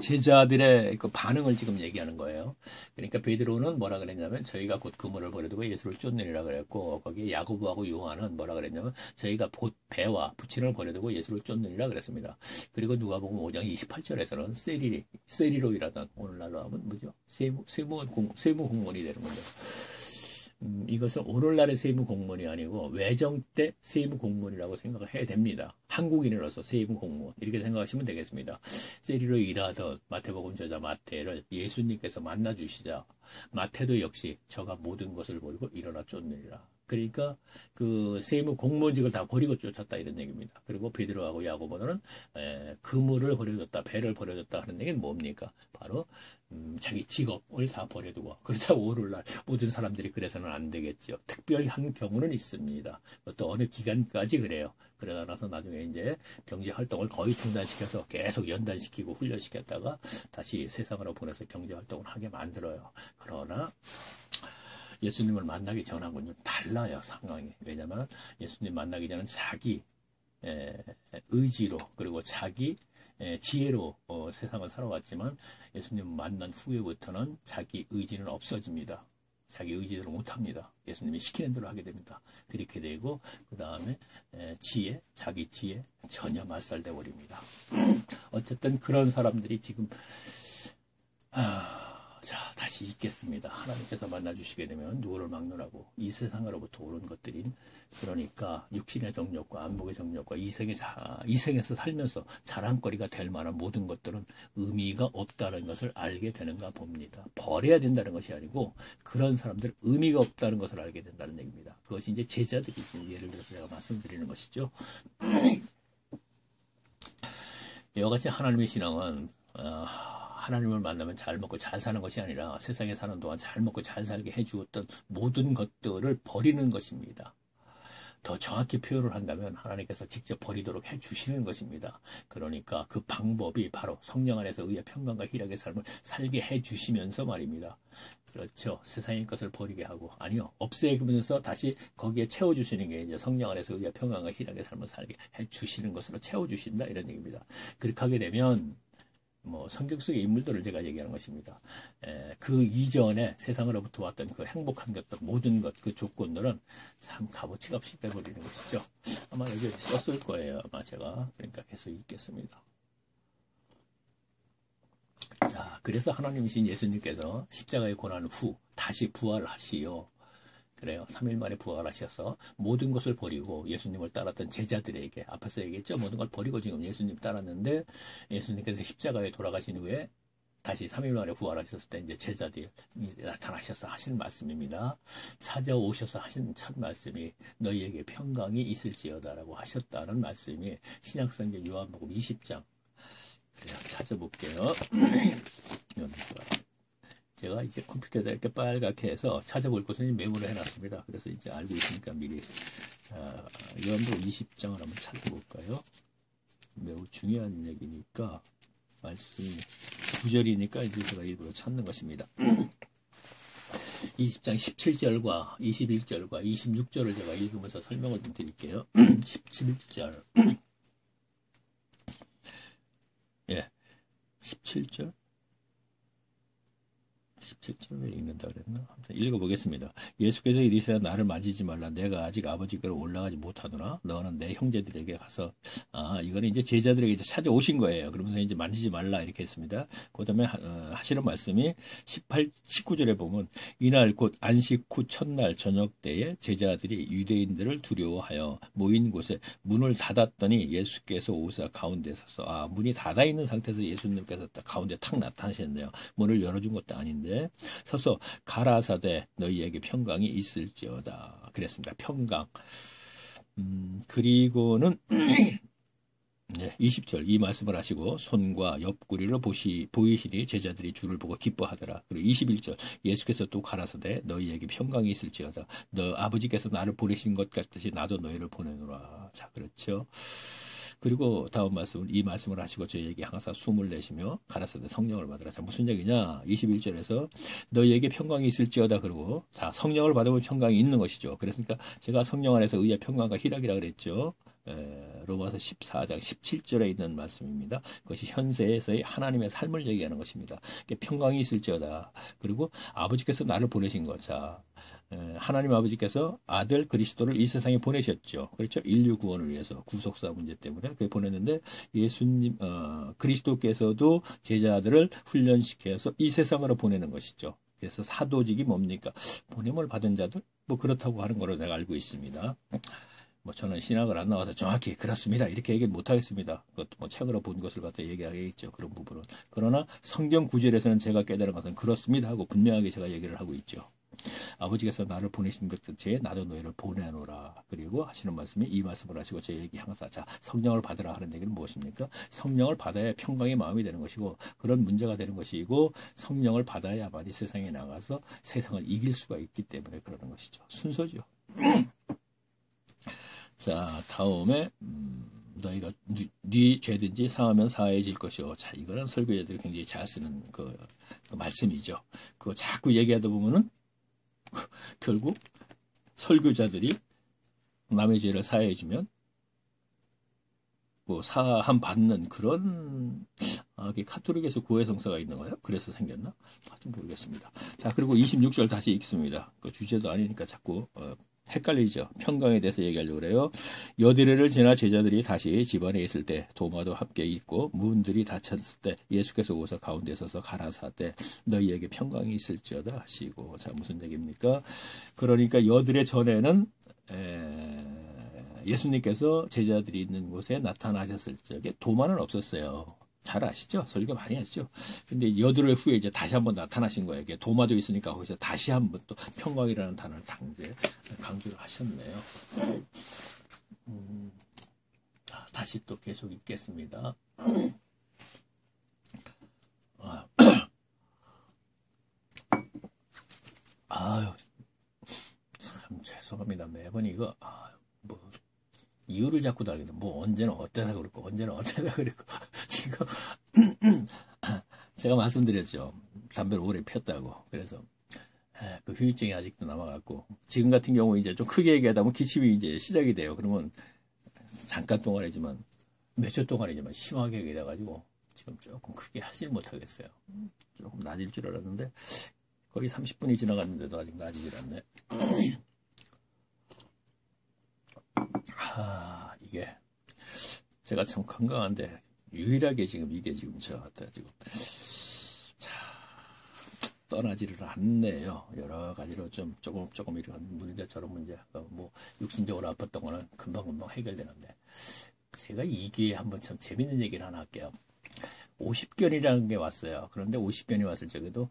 제자들의 그 반응을 지금 얘기하는 거예요. 그러니까 베드로는 뭐라 그랬냐면 저희가 곧 그물을 버려두고 예수를 쫓느니라 그랬고 거기에 야고보하고 요한은 뭐라 그랬냐면 저희가 곧 배와 부친을 버려두고 예수를 쫓느니라 그랬습니다. 그리고 누가복음 5장 28절에서는 세리로 일하던 오늘날로 하면 뭐죠? 세무 공무원이 되는 거죠. 이것은 오늘날의 세무 공무원이 아니고 외정 때 세무 공무원이라고 생각을 해야 됩니다. 한국인으로서 세무 공무원 이렇게 생각하시면 되겠습니다. 세리로 일하던 마태복음 저자 마태를 예수님께서 만나 주시자 마태도 역시 저가 모든 것을 버리고 일어나 쫓느니라. 그러니까 그 세무 공무원직을 다 버리고 쫓았다 이런 얘기입니다. 그리고 베드로하고 야고보는 그물을 버려뒀다, 배를 버려뒀다 하는 얘기는 뭡니까? 바로 자기 직업을 다 버려두고 그렇다고 오늘날 모든 사람들이 그래서는 안 되겠죠. 특별한 경우는 있습니다. 또 어느 기간까지 그래요. 그러다 나서 나중에 이제 경제 활동을 거의 중단시켜서 계속 연단시키고 훈련시켰다가 다시 세상으로 보내서 경제 활동을 하게 만들어요. 그러나 예수님을 만나기 전하고는 좀 달라요, 상황이. 왜냐하면 예수님 만나기 전은 자기 의지로 그리고 자기 지혜로 세상을 살아왔지만 예수님 만난 후에부터는 자기 의지는 없어집니다. 자기 의지대로 못합니다. 예수님이 시키는 대로 하게 됩니다. 그렇게 되고 그 다음에 자기 지혜 전혀 맞살돼 버립니다. 어쨌든 그런 사람들이 지금 자, 다시 읽겠습니다. 하나님께서 만나주시게 되면 누구를 막론하고 이 세상으로부터 오는 것들인 그러니까 육신의 정욕과 안목의 정욕과 이생에서 살면서 자랑거리가 될 만한 모든 것들은 의미가 없다는 것을 알게 되는가 봅니다. 버려야 된다는 것이 아니고 그런 사람들 의미가 없다는 것을 알게 된다는 얘기입니다. 그것이 이제 제자들이지 예를 들어서 제가 말씀드리는 것이죠. 이와 같이 하나님의 신앙은 하나님을 만나면 잘 먹고 잘 사는 것이 아니라 세상에 사는 동안 잘 먹고 잘 살게 해주었던 모든 것들을 버리는 것입니다. 더 정확히 표현을 한다면 하나님께서 직접 버리도록 해주시는 것입니다. 그러니까 그 방법이 바로 성령 안에서 의의 평강과 희락의 삶을 살게 해주시면서 말입니다. 그렇죠. 세상의 것을 버리게 하고 없애면서 다시 거기에 채워주시는 게 이제 성령 안에서 의의 평강과 희락의 삶을 살게 해주시는 것으로 채워주신다 이런 얘기입니다. 그렇게 하게 되면 성경 속의 인물들을 제가 얘기하는 것입니다. 그 이전에 세상으로부터 왔던 그 행복한 것들, 모든 것, 그 조건들은 참 값어치가 없이 돼버리는 것이죠. 아마 여기 썼을 거예요. 아마 제가. 그러니까 계속 읽겠습니다. 자, 그래서 하나님이신 예수님께서 십자가의 고난 후 다시 부활하시어 그래요. 3일 만에 부활하셔서 모든 것을 버리고 예수님을 따랐던 제자들에게 앞에서 얘기했죠. 모든 걸 버리고 지금 예수님 따랐는데 예수님께서 십자가에 돌아가신 후에 다시 3일 만에 부활하셨을 때 이제 제자들이 나타나셔서 하신 말씀입니다. 찾아오셔서 하신 첫 말씀이 너희에게 평강이 있을지어다라고 하셨다는 말씀이 신약성경 요한복음 20장. 그래요. 찾아볼게요. 제가 이제 컴퓨터에다 이렇게 빨갛게 해서 찾아볼 것은 메모를 해놨습니다. 그래서 이제 알고 있으니까 미리. 자, 요한복음 20장을 한번 찾아볼까요? 매우 중요한 얘기니까, 말씀이 9절이니까 이제 제가 일부러 찾는 것입니다. 20장 17절과 21절과 26절을 제가 읽으면서 설명을 좀 드릴게요. 17절. 17절. 17절에 읽는다 그랬나? 아무튼 읽어보겠습니다. 예수께서 이르시되 나를 만지지 말라. 내가 아직 아버지께로 올라가지 못하노라. 너는 내 형제들에게 가서 이거는 이제 제자들에게 이제 찾아오신 거예요. 그러면서 이제 만지지 말라 이렇게 했습니다. 그다음에 하시는 말씀이 19절에 보면 이날 곧 안식 후 첫날 저녁 때에 제자들이 유대인들을 두려워하여 모인 곳에 문을 닫았더니 예수께서 오사 가운데 서서 문이 닫아 있는 상태에서 예수님께서 딱 가운데 탁 나타나셨네요. 문을 열어준 것도 아닌데 서서 가라사대 너희에게 평강이 있을지어다 그랬습니다. 평강. 그리고는 20절 이 말씀을 하시고 손과 옆구리를 보이시니 제자들이 주를 보고 기뻐하더라. 그리고 21절 예수께서 또 가라사대 너희에게 평강이 있을지어다. 너 아버지께서 나를 보내신 것 같듯이 나도 너희를 보내노라. 자, 그렇죠. 그리고 다음 말씀은 이 말씀을 하시고 저희에게 항상 숨을 내쉬며 가라사대 성령을 받으라. 자, 무슨 얘기냐? 21절에서 너희에게 평강이 있을지어다. 그러고 자, 성령을 받으면 평강이 있는 것이죠. 그랬으니까 제가 성령 안에서 의의 평강과 희락이라 그랬죠. 로마서 14장 17절에 있는 말씀입니다. 그것이 현세에서의 하나님의 삶을 얘기하는 것입니다. 평강이 있을지어다. 그리고 아버지께서 나를 보내신 것. 자, 하나님 아버지께서 아들 그리스도를 이 세상에 보내셨죠. 그렇죠? 인류 구원을 위해서 구속사 문제 때문에 그게 보냈는데 예수님 그리스도께서도 제자들을 훈련시켜서 이 세상으로 보내는 것이죠. 그래서 사도직이 뭡니까? 보냄을 받은 자들 뭐 그렇다고 하는 거로 내가 알고 있습니다. 뭐 저는 신학을 안 나와서 정확히 그렇습니다 이렇게 얘기는 못하겠습니다. 그것도 뭐 책으로 본 것을 갖다 얘기하겠죠. 그런 부분은. 그러나 성경 구절에서는 제가 깨달은 것은 그렇습니다 하고 분명하게 제가 얘기를 하고 있죠. 아버지께서 나를 보내신 것 같이 나도 너희를 보내노라. 그리고 하시는 말씀이 이 말씀을 하시고 저에게 항상 자 성령을 받으라 하는 얘기는 무엇입니까? 성령을 받아야 평강의 마음이 되는 것이고 그런 문제가 되는 것이고 성령을 받아야만 이 세상에 나가서 세상을 이길 수가 있기 때문에 그러는 것이죠. 순서죠. 자, 다음에 너희가 네 죄든지 사하면 사해질 것이요. 자, 이거는 설교자들이 굉장히 잘 쓰는 그 말씀이죠. 그거 자꾸 얘기하다 보면은 결국 설교자들이 남의 죄를 사해주면 뭐 사함 받는 그런 카톨릭에서 고해성사가 있는 거예요? 그래서 생겼나? 하여튼 모르겠습니다. 자, 그리고 26절 다시 읽습니다. 그 주제도 아니니까 자꾸 헷갈리죠. 평강에 대해서 얘기하려고 그래요. 여드레를 지나 제자들이 다시 집안에 있을 때 도마도 함께 있고 문들이 닫혔을 때 예수께서 오서 가운데 서서 가라사대 너희에게 평강이 있을지어다 하시고. 자, 무슨 얘기입니까? 그러니까 여드레 전에는 예수님께서 제자들이 있는 곳에 나타나셨을 적에 도마는 없었어요. 잘 아시죠? 설교 많이 하시죠? 근데 여드레 후에 이제 다시 한번 나타나신 거예요. 도마도 있으니까 거기서 다시 한번 또 평강이라는 단어를 강조를 하셨네요. 다시 또 계속 읽겠습니다. 아유, 참 죄송합니다. 매번 이거 뭐 이유를 자꾸 달리는 뭐 언제는 어때다 그랬고 언제는 어때다 그랬고 지금 제가 말씀드렸죠. 담배를 오래 피웠다고. 그래서 그 후유증이 아직도 남아갖고 지금 같은 경우 이제 좀 크게 얘기하다 보면 기침이 이제 시작이 돼요. 그러면 잠깐 동안이지만 몇 초 동안이지만 심하게 돼가지고 지금 조금 크게 하질 못하겠어요. 조금 나아질 줄 알았는데 거의 30분이 지나갔는데도 아직 나아지질 않네. 이게 제가 참 건강한데 유일하게 지금 이게 지금 저한테 지금 떠나지를 않네요. 여러 가지로 좀 조금 이런 문제 저런 문제 뭐 육신적으로 아팠던 거는 금방 해결되는데 제가 이 기회에 한번 참 재밌는 얘기를 하나 할게요. 50견이라는 게 왔어요. 그런데 50견이 왔을 적에도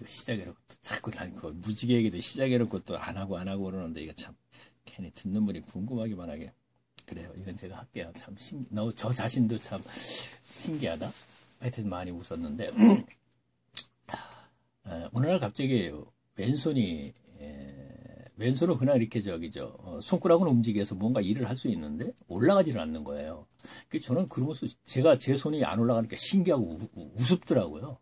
시작해놓고 자꾸 다니고 무지개 얘기도 시작해놓고 또 안 하고 그러는데 이거 참 괜히 듣는 분이 궁금하기만 하게 그래요. 이건 제가 할게요. 참 저 자신도 참 신기하다. 하여튼 많이 웃었는데 어느 날 갑자기 왼손은 그냥 이렇게 손가락은 움직여서 뭔가 일을 할 수 있는데 올라가지를 않는 거예요. 저는 그러면서 제 손이 안 올라가니까 신기하고 우습더라고요.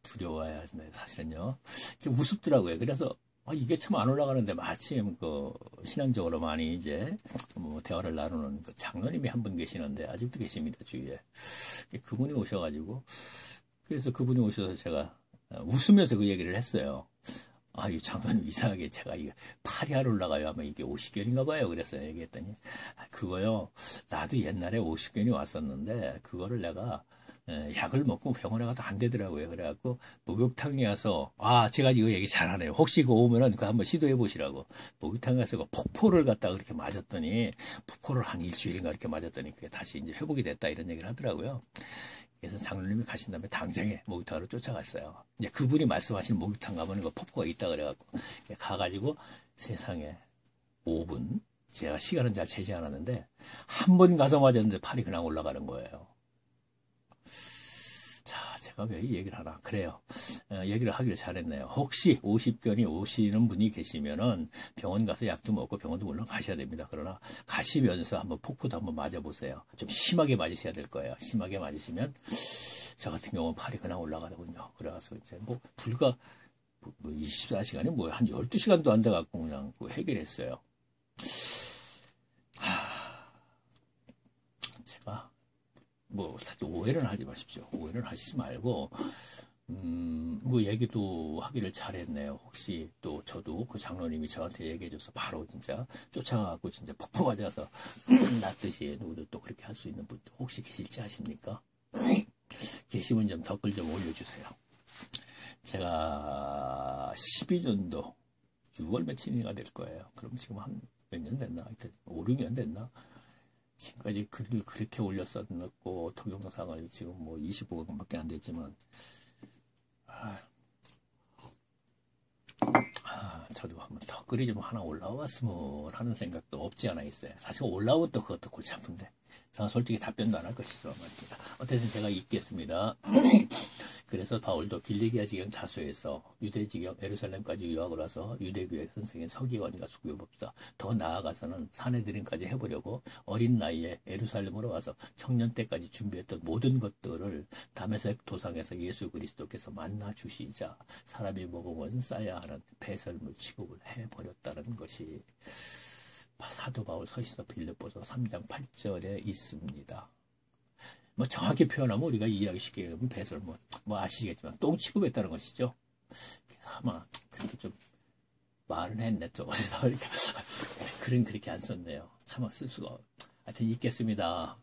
두려워야 하는데 사실은요. 우습더라고요. 그래서 이게 참 안 올라가는데 마침 그 신앙적으로 많이 이제 뭐 대화를 나누는 그 장로님이 한 분 계시는데 아직도 계십니다 주위에. 그분이 오셔가지고 그래서 그분이 오셔서 제가 웃으면서 그 얘기를 했어요. 이 장로님 이상하게 제가 이게 팔이 안 올라가요. 아마 이게 50견인가 봐요. 그래서 얘기했더니 그거요. 나도 옛날에 50견이 왔었는데 그거를 내가 약을 먹고 병원에 가도 안 되더라고요. 그래갖고 목욕탕에 가서 제가 이거 얘기 잘하네요. 혹시 그거 오면은 그거 한번 시도해 보시라고. 목욕탕 가서 그 폭포를 갖다가 그렇게 맞았더니 폭포를 한 일주일인가 이렇게 맞았더니 그게 다시 이제 회복이 됐다 이런 얘기를 하더라고요. 그래서 장로님이 가신 다음에 당장에 목욕탕으로 쫓아갔어요. 이제 그분이 말씀하신 목욕탕 가보는 거 폭포가 있다 그래갖고 가가지고 세상에 5분 제가 시간은 잘 재지 않았는데 한 번 가서 맞았는데 팔이 그냥 올라가는 거예요. 자, 제가 왜 이 얘기를 하나? 그래요. 얘기를 하기를 잘했네요. 혹시 50견이 오시는 분이 계시면은 병원 가서 약도 먹고 병원도 물론 가셔야 됩니다. 그러나 가시면서 한번 폭포도 한번 맞아보세요. 좀 심하게 맞으셔야 될 거예요. 심하게 맞으시면 저 같은 경우는 팔이 그냥 올라가더군요. 그래서 이제 뭐 불과 24시간에 뭐 한 12시간도 안 돼갖고 그냥 해결했어요. 제가 뭐 오해는 하지 마십시오. 오해는 하시지 말고 뭐 얘기도 하기를 잘했네요. 혹시 또 저도 그 장로님이 저한테 얘기해줘서 바로 진짜 쫓아가고 진짜 폭포 맞아서 낫듯이 누구도 또 그렇게 할 수 있는 분 혹시 계실지 아십니까? 계시면 좀 댓글 좀 올려주세요. 제가 12년도 6월 며칠인가 될 거예요. 그럼 지금 한 몇 년 됐나? 하여튼 5, 6년 됐나? 지금까지 글을 그렇게 올렸었고 동영상을 지금 뭐 25분밖에 안 됐지만 저도 한번 덧글이 좀 하나 올라왔으면 하는 생각도 없지 않아 있어요. 사실 올라오면 또 그것도 골치 아픈데 저는 솔직히 답변도 안 할 것이죠 말입니다. 어쨌든 제가 읽겠습니다. 그래서 바울도 길리기아 지경 다소에서 유대 지경 예루살렘까지 유학을 와서 유대교회 선생인 서기관과 수교법사 더 나아가서는 사내들인까지 해보려고 어린 나이에 예루살렘으로 와서 청년 때까지 준비했던 모든 것들을 다메섹 도상에서 예수 그리스도께서 만나 주시자 사람이 먹으면 싸야 하는 배설물 취급을 해버렸다는 것이 사도 바울 서신서 빌립보서 3장 8절에 있습니다. 뭐 정확히 표현하면 우리가 이해하기 쉽게 하면 배설물 뭐 아시겠지만 똥 취급했다는 것이죠. 그래서 아마 그렇게 좀 말은 했네 또 그러니까 글은 그렇게 안 썼네요. 차마 쓸 수가. 하여튼 읽겠습니다.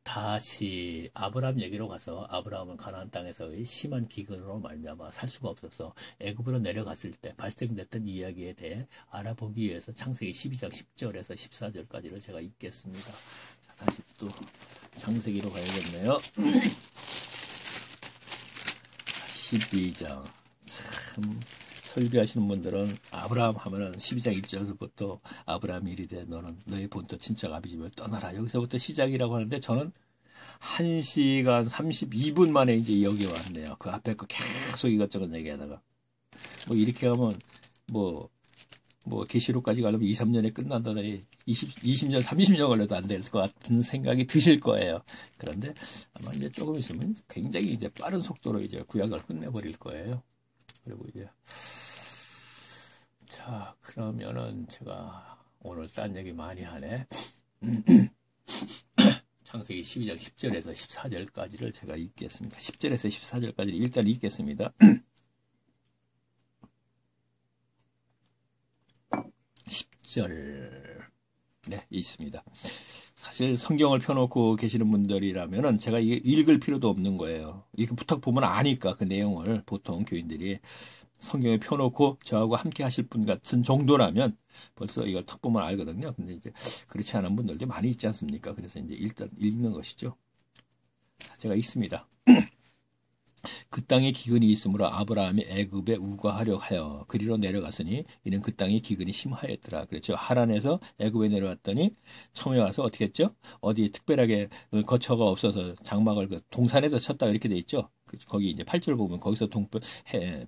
다시 아브라함 얘기로 가서 아브라함은 가나안 땅에서의 심한 기근으로 말미암아 살 수가 없어서 애굽으로 내려갔을 때 발생됐던 이야기에 대해 알아보기 위해서 창세기 12장 10절에서 14절까지를 제가 읽겠습니다. 자, 다시 또 창세기로 가야겠네요. 12장 참 설교하시는 분들은 아브라함 하면은 12장 1절부터 아브라함이 이르되 너는 너의 본토 친척 아비 집을 떠나라 여기서부터 시작이라고 하는데 저는 1시간 32분 만에 이제 여기 왔네요. 그 앞에 거 계속 이것저것 얘기하다가 뭐 이렇게 하면 뭐 계시록까지 가려면 2, 3년에 끝난다더니 20년, 30년 걸려도 안 될 것 같은 생각이 드실 거예요. 그런데 아마 이제 조금 있으면 굉장히 이제 빠른 속도로 이제 구약을 끝내버릴 거예요. 그리고 이제 자 그러면은 제가 오늘 딴 얘기 많이 하네. 창세기 12장 10절에서 14절까지를 제가 읽겠습니다. 10절에서 14절까지를 일단 읽겠습니다. 10절 네 있습니다. 사실 성경을 펴놓고 계시는 분들이라면은 제가 이게 읽을 필요도 없는 거예요. 이렇게 부탁 보면 아니까 그 내용을 보통 교인들이 성경에 펴놓고 저하고 함께 하실 분 같은 정도라면 벌써 이걸 턱 보면 알거든요. 근데 이제 그렇지 않은 분들도 많이 있지 않습니까? 그래서 이제 일단 읽는 것이죠. 제가 읽습니다. 그 땅에 기근이 있으므로 아브라함이 애굽에 우거하려 하여 그리로 내려갔으니 이는 그 땅에 기근이 심하였더라. 그렇죠. 하란에서 애굽에 내려왔더니 처음에 와서 어떻게 했죠? 어디 특별하게 거처가 없어서 장막을 그 동산에다 쳤다 이렇게 돼 있죠. 거기 이제 8절 보면 거기서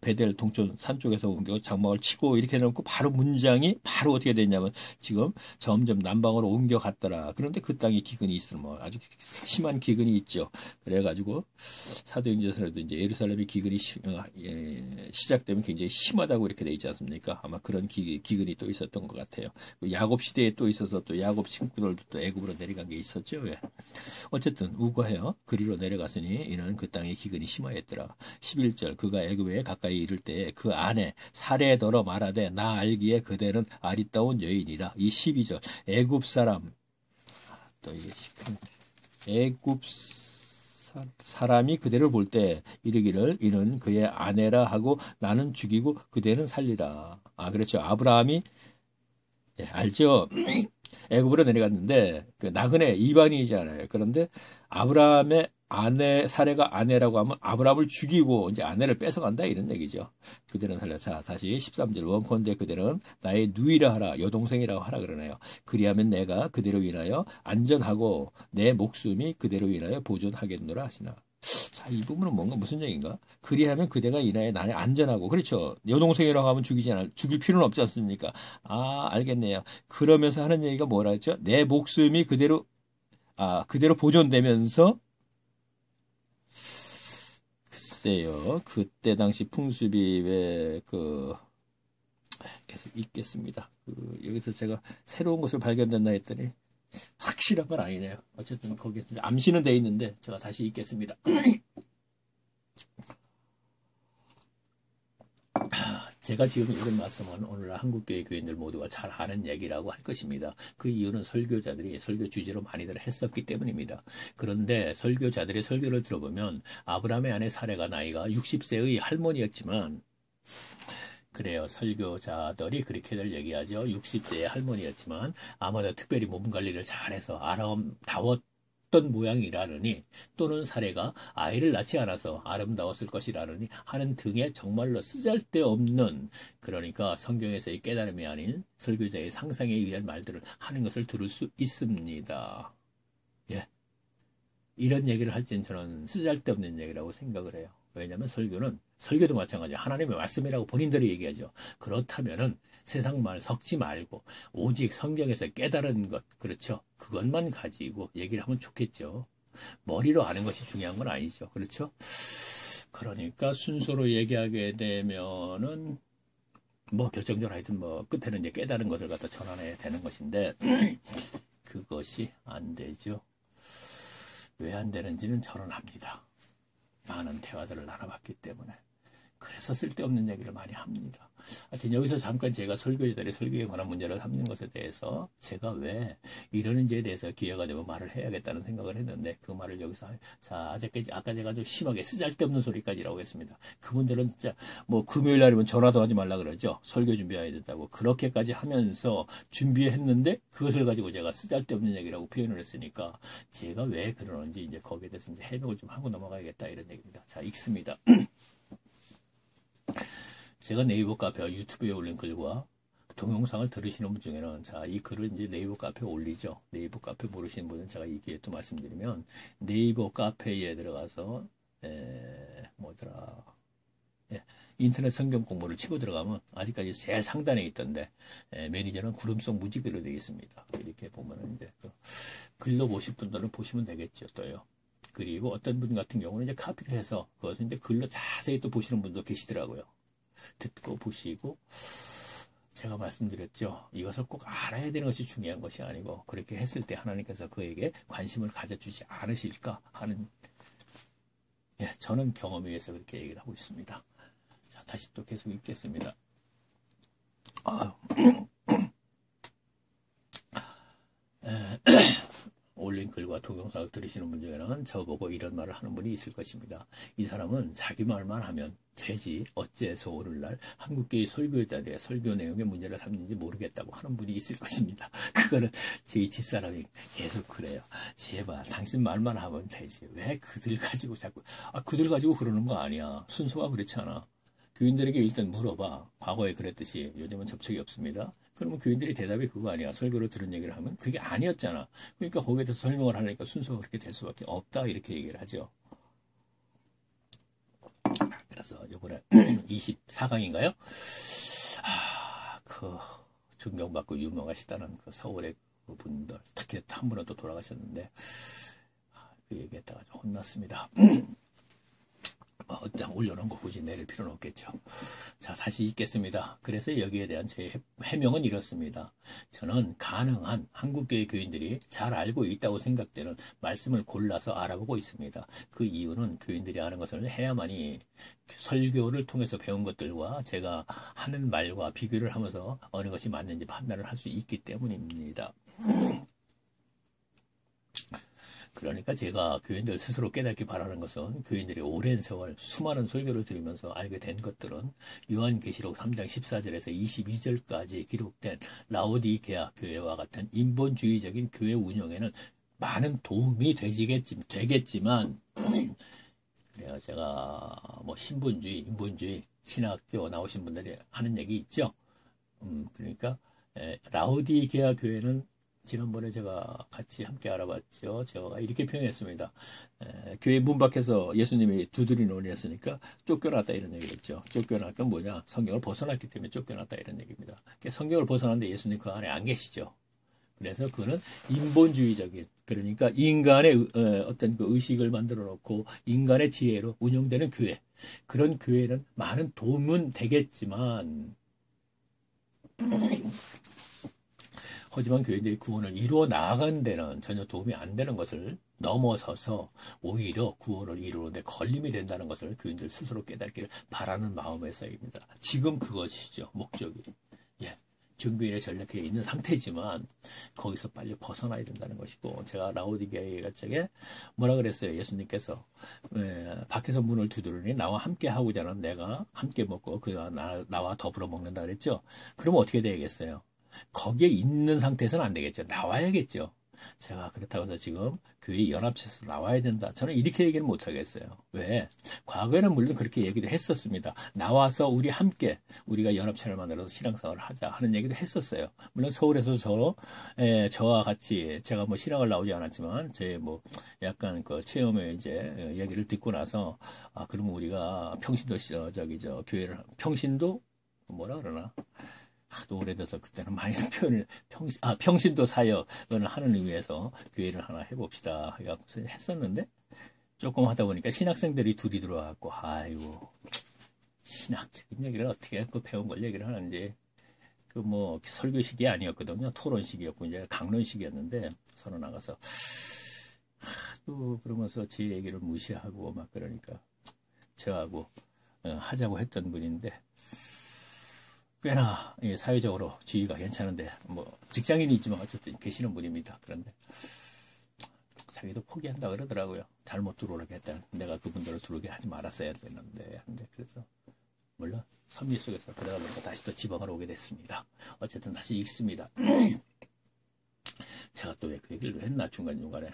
베델 동쪽 산 쪽에서 옮겨 장막을 치고 이렇게 해놓고 바로 문장이 바로 어떻게 됐냐면 지금 점점 남방으로 옮겨갔더라. 그런데 그 땅에 기근이 있으면 뭐 아주 심한 기근이 있죠. 그래가지고 사도행전에서도 이제 예루살렘의 기근이 시작되면 굉장히 심하다고 이렇게 돼 있지 않습니까? 아마 그런 기근이 또 있었던 것 같아요. 야곱 시대에 또 있어서 또 야곱 친구들도 또 애굽으로 내려간 게 있었죠. 왜? 어쨌든 우거해요. 그리로 내려갔으니 이는 그 땅의 기근이 심하였더라. 11절 그가 애굽에 가까이 이를 때 그 안에 사례더러 말하되 나 알기에 그대는 아리따운 여인이라. 이 12절 애굽 사람 또 이게 애굽 사람이 그대를 볼 때 이르기를 이는 그의 아내라 하고 나는 죽이고 그대는 살리라. 그렇죠. 아브라함이 알죠. 애굽으로 내려갔는데 그 나그네 이방인이잖아요. 그런데 아브라함의 아내 사례가 아내라고 하면 아브라함을 죽이고 이제 아내를 뺏어간다 이런 얘기죠. 그대는 살려. 자, 다시 13절 원컨대 그대는 나의 누이라 하라 여동생이라고 하라 그러네요. 그리하면 내가 그대로 인하여 안전하고 내 목숨이 그대로 인하여 보존하겠노라 하시나. 자, 이 부분은 뭔가 무슨 얘기인가? 그리하면 그대가 인하여 나를 안전하고 그렇죠. 여동생이라고 하면 죽일 필요는 없지 않습니까? 알겠네요. 그러면서 하는 얘기가 뭐라 했죠? 내 목숨이 그대로 보존되면서 글쎄요. 그때 당시 풍습이 왜 계속 있겠습니다. 여기서 제가 새로운 것을 발견됐나 했더니 확실한 건 아니네요. 어쨌든 거기서 암시는 돼 있는데 제가 다시 읽겠습니다. 제가 지금 읽은 말씀은 오늘날 한국교회 교인들 모두가 잘 아는 얘기라고 할 것입니다. 그 이유는 설교자들이 설교 주제로 많이들 했었기 때문입니다. 그런데 설교자들의 설교를 들어보면 아브라함의 아내 사례가 나이가 60세의 할머니였지만 그래요. 설교자들이 그렇게들 얘기하죠. 60세의 할머니였지만 아마도 특별히 몸 관리를 잘해서 아름다웠던 모양이라느니 또는 사례가 아이를 낳지 않아서 아름다웠을 것이라느니 하는 등의 정말로 쓰잘데없는 그러니까 성경에서의 깨달음이 아닌 설교자의 상상에 의한 말들을 하는 것을 들을 수 있습니다. 예. 이런 얘기를 할 때는 저는 쓰잘데없는 얘기라고 생각을 해요. 왜냐하면 설교도 마찬가지예요. 하나님의 말씀이라고 본인들이 얘기하죠. 그렇다면은 세상 말 섞지 말고 오직 성경에서 깨달은 것 그렇죠. 그것만 가지고 얘기를 하면 좋겠죠. 머리로 아는 것이 중요한 건 아니죠. 그렇죠. 그러니까 순서로 얘기하게 되면은 뭐 결정적으로 하여튼 뭐 끝에는 이제 깨달은 것을 갖다 전환해야 되는 것인데 그것이 안 되죠. 왜 안 되는지는 저는 압니다. 많은 대화들을 나눠봤기 때문에. 그래서 쓸데없는 얘기를 많이 합니다. 하여튼 여기서 잠깐 제가 설교자들의 설교에 관한 문제를 삼는 것에 대해서 제가 왜 이러는지에 대해서 기회가 되면 말을 해야겠다는 생각을 했는데 그 말을 여기서 아까 제가 좀 심하게 쓰잘데없는 소리까지라고 했습니다. 그분들은 진짜 뭐 금요일 날이면 전화도 하지 말라 그러죠. 설교 준비해야 된다고. 그렇게까지 하면서 준비했는데 그것을 가지고 제가 쓰잘데없는 얘기라고 표현을 했으니까 제가 왜 그러는지 이제 거기에 대해서 이제 해명을 좀 하고 넘어가야겠다 이런 얘기입니다. 자, 읽습니다. 제가 네이버 카페와 유튜브에 올린 글과 동영상을 들으시는 분 중에는 이 글을 이제 네이버 카페에 올리죠. 네이버 카페 모르시는 분은 제가 이 기회에 또 말씀드리면 네이버 카페에 들어가서 인터넷 성경 공부를 치고 들어가면 아직까지 제일 상단에 있던데 매니저는 구름속 무지개로 되어 있습니다. 이렇게 보면은 이제 글로 보실 분들은 보시면 되겠죠. 또요. 그리고 어떤 분 같은 경우는 이제 카피를 해서 그것을 이제 글로 자세히 또 보시는 분도 계시더라고요. 듣고 보시고 제가 말씀드렸죠. 이것을 꼭 알아야 되는 것이 중요한 것이 아니고 그렇게 했을 때 하나님께서 그에게 관심을 가져주지 않으실까 하는 저는 경험에 의해서 그렇게 얘기를 하고 있습니다. 자, 다시 또 계속 읽겠습니다. 올린 글과 동영상을 들으시는 분 중에는 저보고 이런 말을 하는 분이 있을 것입니다. 이 사람은 자기 말만 하면 되지 어째서 오늘날 한국교회 설교자들의 설교 내용의 문제를 삼는지 모르겠다고 하는 분이 있을 것입니다. 그거는 저희 집사람이 계속 그래요. 제발 당신 말만 하면 되지. 왜 그들 가지고 자꾸 그들 가지고 그러는 거 아니야. 순서가 그렇지 않아. 교인들에게 일단 물어봐. 과거에 그랬듯이 요즘은 접촉이 없습니다. 그러면 교인들이 대답이 그거 아니야. 설교를 들은 얘기를 하면 그게 아니었잖아. 그러니까 거기에 대해서 설명을 하니까 순서가 그렇게 될 수밖에 없다. 이렇게 얘기를 하죠. 그래서 요번에 24강인가요? 그 존경받고 유명하시다는 그 서울의 그 분들, 특히 한 분은 또 돌아가셨는데, 그 얘기했다가 혼났습니다. 일단 올려놓은 거 굳이 내릴 필요는 없겠죠. 자, 다시 읽겠습니다. 그래서 여기에 대한 제 해명은 이렇습니다. 저는 가능한 한국교회 교인들이 잘 알고 있다고 생각되는 말씀을 골라서 알아보고 있습니다. 그 이유는 교인들이 아는 것을 해야만이 설교를 통해서 배운 것들과 제가 하는 말과 비교를 하면서 어느 것이 맞는지 판단을 할 수 있기 때문입니다. 그러니까 제가 교인들 스스로 깨닫기 바라는 것은 교인들이 오랜 세월 수많은 설교를 들으면서 알게 된 것들은 요한계시록 3장 14절에서 22절까지 기록된 라오디게아 교회와 같은 인본주의적인 교회 운영에는 많은 도움이 되겠지만 그래요. 제가 뭐 신분주의, 인본주의, 신학교 나오신 분들이 하는 얘기 있죠. 그러니까 라오디게아 교회는 지난번에 제가 같이 함께 알아봤죠. 제가 이렇게 표현했습니다. 교회 문 밖에서 예수님이 두드리 논의했으니까 쫓겨났다 이런 얘기를 했죠. 쫓겨날 건 뭐냐? 성경을 벗어났기 때문에 쫓겨났다 이런 얘기입니다. 성경을 벗어났는데 예수님 그 안에 안 계시죠. 그래서 그는 인본주의적인, 그러니까 인간의 어떤 그 의식을 만들어 놓고 인간의 지혜로 운영되는 교회. 그런 교회는 많은 도움은 되겠지만 하지만 교인들이 구원을 이루어 나아가는 데는 전혀 도움이 안 되는 것을 넘어서서 오히려 구원을 이루는데 걸림이 된다는 것을 교인들 스스로 깨닫기를 바라는 마음에서입니다. 지금 그것이죠. 목적이. 종교인의 전략에 있는 상태지만 거기서 빨리 벗어나야 된다는 것이고, 제가 라오디게아 쪽에 뭐라 그랬어요. 예수님께서 밖에서 문을 두드리니 나와 함께 하고자 하는 내가 함께 먹고 그가 나와 더불어 먹는다 그랬죠. 그러면 어떻게 되겠어요? 거기에 있는 상태에서는 안 되겠죠. 나와야겠죠. 제가 그렇다고 해서 지금 교회 연합체에서 나와야 된다. 저는 이렇게 얘기는 못 하겠어요. 왜? 과거에는 물론 그렇게 얘기도 했었습니다. 나와서 우리 함께 우리가 연합체를 만들어서 신앙생활을 하자 하는 얘기도 했었어요. 물론 서울에서 저와 같이 제가 뭐 신앙을 나오지 않았지만 제 뭐 약간 그 체험에 이제 얘기를 듣고 나서 그러면 우리가 평신도 교회를 평신도 뭐라 그러나? 하도 오래돼서 그때는 많이 표현을 평신도 사역을 하는 의미에서 교회를 하나 해봅시다 해갖고 했었는데 조금 하다 보니까 신학생들이 둘이 들어와갖고 아이고 신학적인 얘기를 어떻게 그 배운 걸 얘기를 하는지 그 뭐 설교식이 아니었거든요. 토론식이었고 이제 강론식이었는데 서로 나가서 또 그러면서 제 얘기를 무시하고 막 그러니까 저하고 하자고 했던 분인데 꽤나 사회적으로 지위가 괜찮은데 뭐 직장인이 있지만 어쨌든 계시는 분입니다. 그런데 자기도 포기한다 그러더라고요. 잘못 들어오라고 했다. 내가 그분들을 들어오게 하지 말았어야 되는데 그래서 물론 섭리 속에서 그러다 보니까 다시 또 지방을 오게 됐습니다. 어쨌든 다시 읽습니다. 제가 또 왜 그 얘기를 했나 중간중간에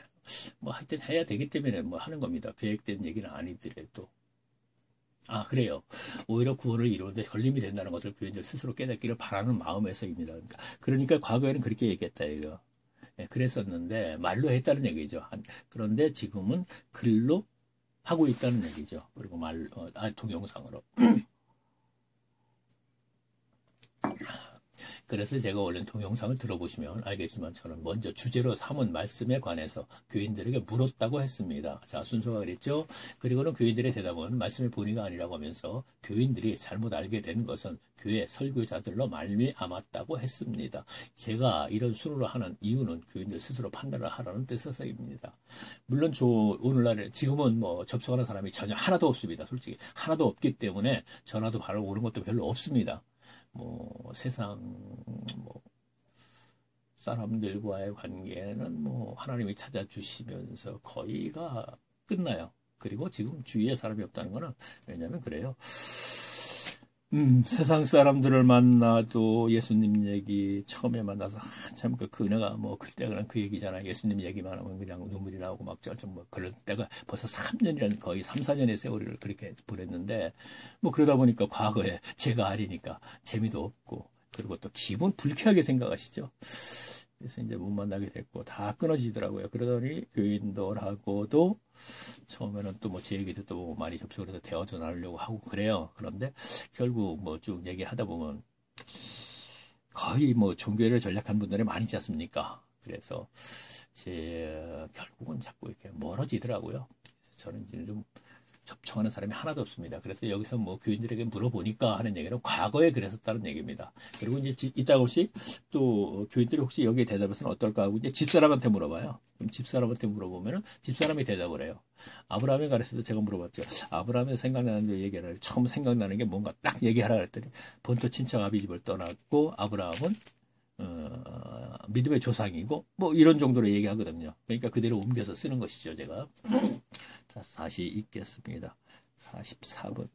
뭐 하여튼 해야 되기 때문에 뭐 하는 겁니다. 계획된 얘기는 아니더라도 그래요. 오히려 구원을 이루는데 걸림이 된다는 것을 교인들 스스로 깨닫기를 바라는 마음에서입니다. 그러니까 과거에는 그렇게 얘기했다 이거. 그랬었는데 말로 했다는 얘기죠. 그런데 지금은 글로 하고 있다는 얘기죠. 그리고 동영상으로. 그래서 제가 원래 동영상을 들어보시면 알겠지만 저는 먼저 주제로 삼은 말씀에 관해서 교인들에게 물었다고 했습니다. 자, 순서가 그랬죠. 그리고는 교인들의 대답은 말씀의 본의가 아니라고 하면서 교인들이 잘못 알게 된 것은 교회 설교자들로 말미암았다고 했습니다. 제가 이런 순으로 하는 이유는 교인들 스스로 판단을 하라는 뜻에서입니다. 물론 오늘날 지금은 뭐 접속하는 사람이 전혀 하나도 없습니다. 솔직히 하나도 없기 때문에 전화도 바로 오는 것도 별로 없습니다. 뭐 세상 뭐 사람들과의 관계는 뭐 하나님이 찾아주시면서 거의가 끝나요. 그리고 지금 주위에 사람이 없다는 거는 왜냐하면 그래요. 세상 사람들을 만나도 예수님 얘기 처음에 만나서 한참 그 은혜가 뭐 그때 그냥 그 얘기잖아. 예수님 얘기만 하면 그냥 눈물이 나오고 막 좀 뭐 그럴 때가 벌써 3년이란 거의 3, 4년의 세월을 그렇게 보냈는데 뭐 그러다 보니까 과거에 제가 아리니까 재미도 없고 그리고 또 기분 불쾌하게 생각하시죠. 그래서 이제 못 만나게 됐고 다 끊어지더라고요. 그러더니 교인들하고도 처음에는 또 뭐 제 얘기 듣도 뭐 많이 접촉을 해서 대화도 나누려고 하고 그래요. 그런데 결국 뭐 쭉 얘기하다 보면 거의 뭐 종교를 전략한 분들이 많이 있지 않습니까? 그래서 결국은 자꾸 이렇게 멀어지더라고요. 그래서 저는 지금 좀 접촉하는 사람이 하나도 없습니다. 그래서 여기서 뭐 교인들에게 물어보니까 하는 얘기는 과거에 그랬었다는 얘기입니다. 그리고 이제 이따 혹시 또 교인들이 혹시 여기에 대답해서는 어떨까 하고 이제 집사람한테 물어봐요. 그럼 집사람한테 물어보면은 집사람이 대답을 해요. 아브라함에 관해서도 제가 물어봤죠. 아브라함에 생각나는 얘기를 처음 생각나는 게 뭔가 딱 얘기하라 그랬더니 본토 친척 아비집을 떠났고 아브라함은 믿음의 조상이고 뭐 이런 정도로 얘기하거든요. 그러니까 그대로 옮겨서 쓰는 것이죠, 제가. 자, 다시 읽겠습니다. 44번.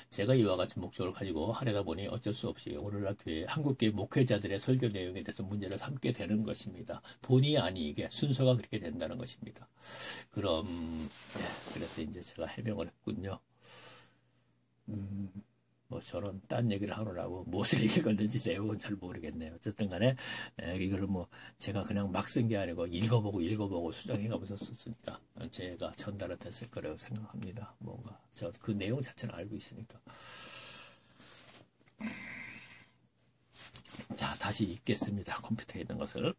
제가 이와 같은 목적을 가지고 하려다 보니 어쩔 수 없이 오늘날 교회 한국교회 목회자들의 설교 내용에 대해서 문제를 삼게 되는 것입니다. 본의 아니게 순서가 그렇게 된다는 것입니다. 그럼 그래서 이제 제가 해명을 했군요. 뭐 저런 딴 얘기를 하느라고 무엇을 읽었는지 내용은 잘 모르겠네요. 어쨌든 간에 이거를 뭐 제가 그냥 막 쓴 게 아니고 읽어보고 수정해가면서 썼으니까 제가 전달은 됐을 거라고 생각합니다. 뭔가 저 그 내용 자체는 알고 있으니까. 자, 다시 읽겠습니다. 컴퓨터에 있는 것을.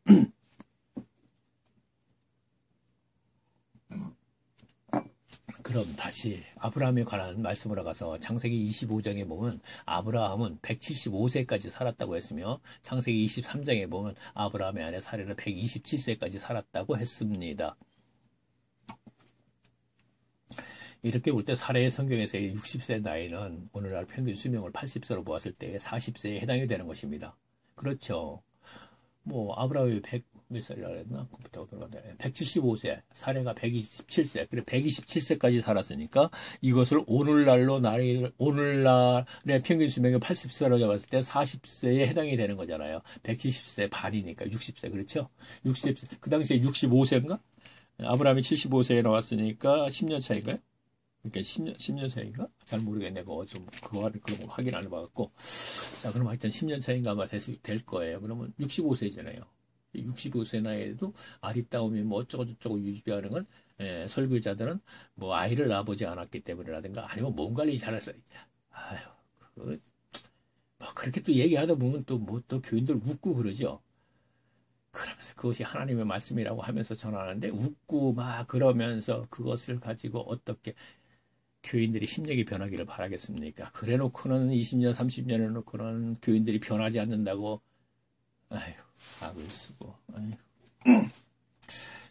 그럼 다시 아브라함에 관한 말씀으로 가서 창세기 25장에 보면 아브라함은 175세까지 살았다고 했으며 창세기 23장에 보면 아브라함의 아내 사례는 127세까지 살았다고 했습니다. 이렇게 볼 때 사례의 성경에서의 60세 나이는 오늘날 평균 수명을 80세로 보았을 때 40세에 해당이 되는 것입니다. 그렇죠. 뭐 아브라함이 100 몇 살이라 그랬나? 컴퓨터가 돌아간다. 175세, 사례가 127세, 그래 127세까지 살았으니까 이것을 오늘날의 평균 수명이 80세로 잡았을 때 40세에 해당이 되는 거잖아요. 170세 반이니까 60세, 그렇죠? 60세, 그 당시에 65세인가? 아브라함이 75세에 나왔으니까 10년 차인가요? 그러니까 10년 차인가? 잘 모르겠네. 그거 좀, 그런 거 확인 안 해봐갖고. 자, 그럼 하여튼 10년 차인가 아마 될 거예요. 그러면 65세잖아요. 65세 나이에도 아리따움이 뭐 어쩌고저쩌고 유지하는 건 설교자들은 뭐 아이를 낳아보지 않았기 때문이라든가 아니면 몸 관리 잘해서 아유 뭐 그렇게 또 얘기하다 보면 또 뭐 또 교인들 웃고 그러죠. 그러면서 그것이 하나님의 말씀이라고 하면서 전하는데 웃고 막 그러면서 그것을 가지고 어떻게 교인들이 심령이 변하기를 바라겠습니까? 그래 놓고는 20년 30년 해놓고는 교인들이 변하지 않는다고 아휴 악을 쓰고 아휴,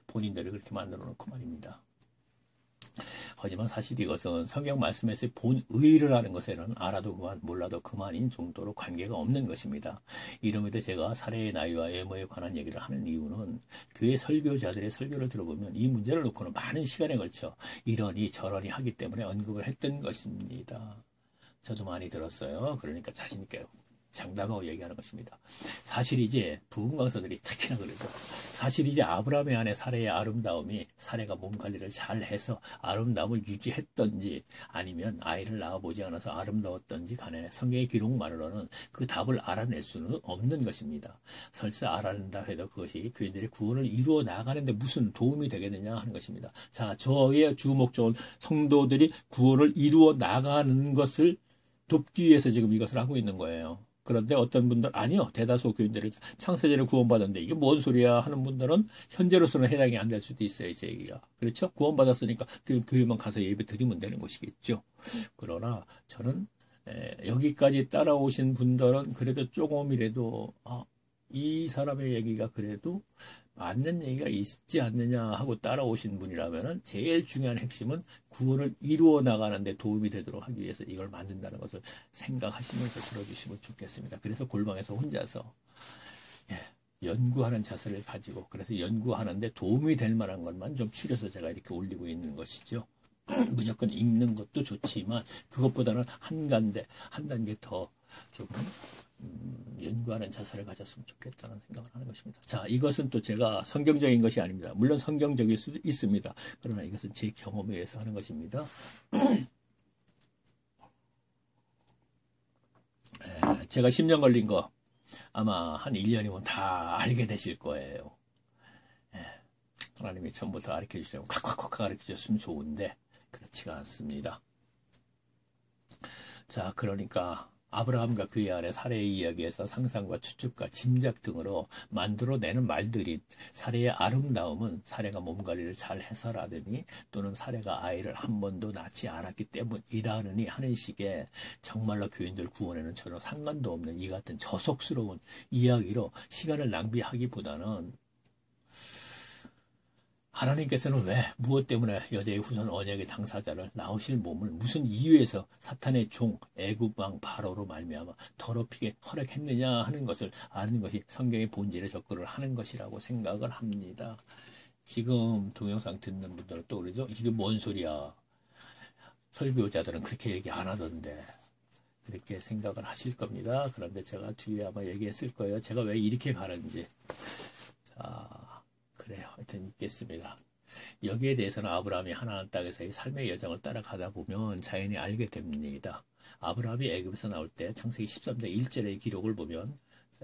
본인들을 그렇게 만들어 놓고 말입니다. 하지만 사실 이것은 성경 말씀에서 본의를 하는 것에는 알아도 그만 몰라도 그만인 정도로 관계가 없는 것입니다. 이름에도 제가 사례의 나이와 외모에 관한 얘기를 하는 이유는 교회 설교자들의 설교를 들어보면 이 문제를 놓고는 많은 시간에 걸쳐 이러니 저러니 하기 때문에 언급을 했던 것입니다. 저도 많이 들었어요. 그러니까 자신 있게 장담하고 얘기하는 것입니다. 사실 이제 부흥 강사들이 특히나 그러죠. 사실 이제 아브라함의 아내 사례의 아름다움이 사례가 몸 관리를 잘 해서 아름다움을 유지했던지 아니면 아이를 낳아보지 않아서 아름다웠던지 간에 성경의 기록만으로는 그 답을 알아낼 수는 없는 것입니다. 설사 알아낸다 해도 그것이 교인들의 구원을 이루어 나가는데 무슨 도움이 되겠느냐 하는 것입니다. 자, 저의 주 목적은 성도들이 구원을 이루어 나가는 것을 돕기 위해서 지금 이것을 하고 있는 거예요. 그런데 어떤 분들 아니요 대다수 교인들이 창세전에 구원받았는데 이게 뭔 소리야 하는 분들은 현재로서는 해당이 안 될 수도 있어요. 제 얘기가 그렇죠. 구원받았으니까 교회만 가서 예배 드리면 되는 것이겠죠. 그러나 저는 여기까지 따라오신 분들은 그래도 조금이라도 이 사람의 얘기가 그래도 맞는 얘기가 있지 않느냐 하고 따라오신 분이라면 제일 중요한 핵심은 구원을 이루어 나가는데 도움이 되도록 하기 위해서 이걸 만든다는 것을 생각하시면서 들어주시면 좋겠습니다. 그래서 골방에서 혼자서 연구하는 자세를 가지고 그래서 연구하는데 도움이 될 만한 것만 좀 추려서 제가 이렇게 올리고 있는 것이죠. 무조건 읽는 것도 좋지만 그것보다는 한 단계 더 좀 연구하는 자세를 가졌으면 좋겠다는 생각을 하는 것입니다. 자, 이것은 또 제가 성경적인 것이 아닙니다. 물론 성경적일 수도 있습니다. 그러나 이것은 제 경험에 의해서 하는 것입니다. 제가 10년 걸린 거 아마 한 1년이면 다 알게 되실 거예요. 하나님이 처음부터 가르쳐 주시면 콱콱콱 가르쳐 줬으면 좋은데 그렇지가 않습니다. 자, 그러니까 아브라함과 그의 아내 사레의 이야기에서 상상과 추측과 짐작 등으로 만들어내는 말들이 사레의 아름다움은 사레가 몸관리를 잘 해서라더니 또는 사레가 아이를 한 번도 낳지 않았기 때문이라느니 하는 식의 정말로 교인들 구원에는 전혀 상관도 없는 이 같은 저속스러운 이야기로 시간을 낭비하기보다는 하나님께서는 왜 무엇 때문에 여자의 후손 언약의 당사자를 낳으실 몸을 무슨 이유에서 사탄의 종 애굽 왕 바로로 말미암아 더럽히게 허락했느냐 하는 것을 아는 것이 성경의 본질에 접근을 하는 것이라고 생각을 합니다. 지금 동영상 듣는 분들은 또 그러죠. 이게 뭔 소리야. 설교자들은 그렇게 얘기 안 하던데. 그렇게 생각을 하실 겁니다. 그런데 제가 뒤에 아마 얘기했을 거예요. 제가 왜 이렇게 가는지. 자. 그래요. 하여튼 있겠습니다. 여기에 대해서는 아브라함이 하나님 땅에서의 삶의 여정을 따라가다 보면 자연히 알게 됩니다. 아브라함이 애굽에서 나올 때 창세기 13장 1절의 기록을 보면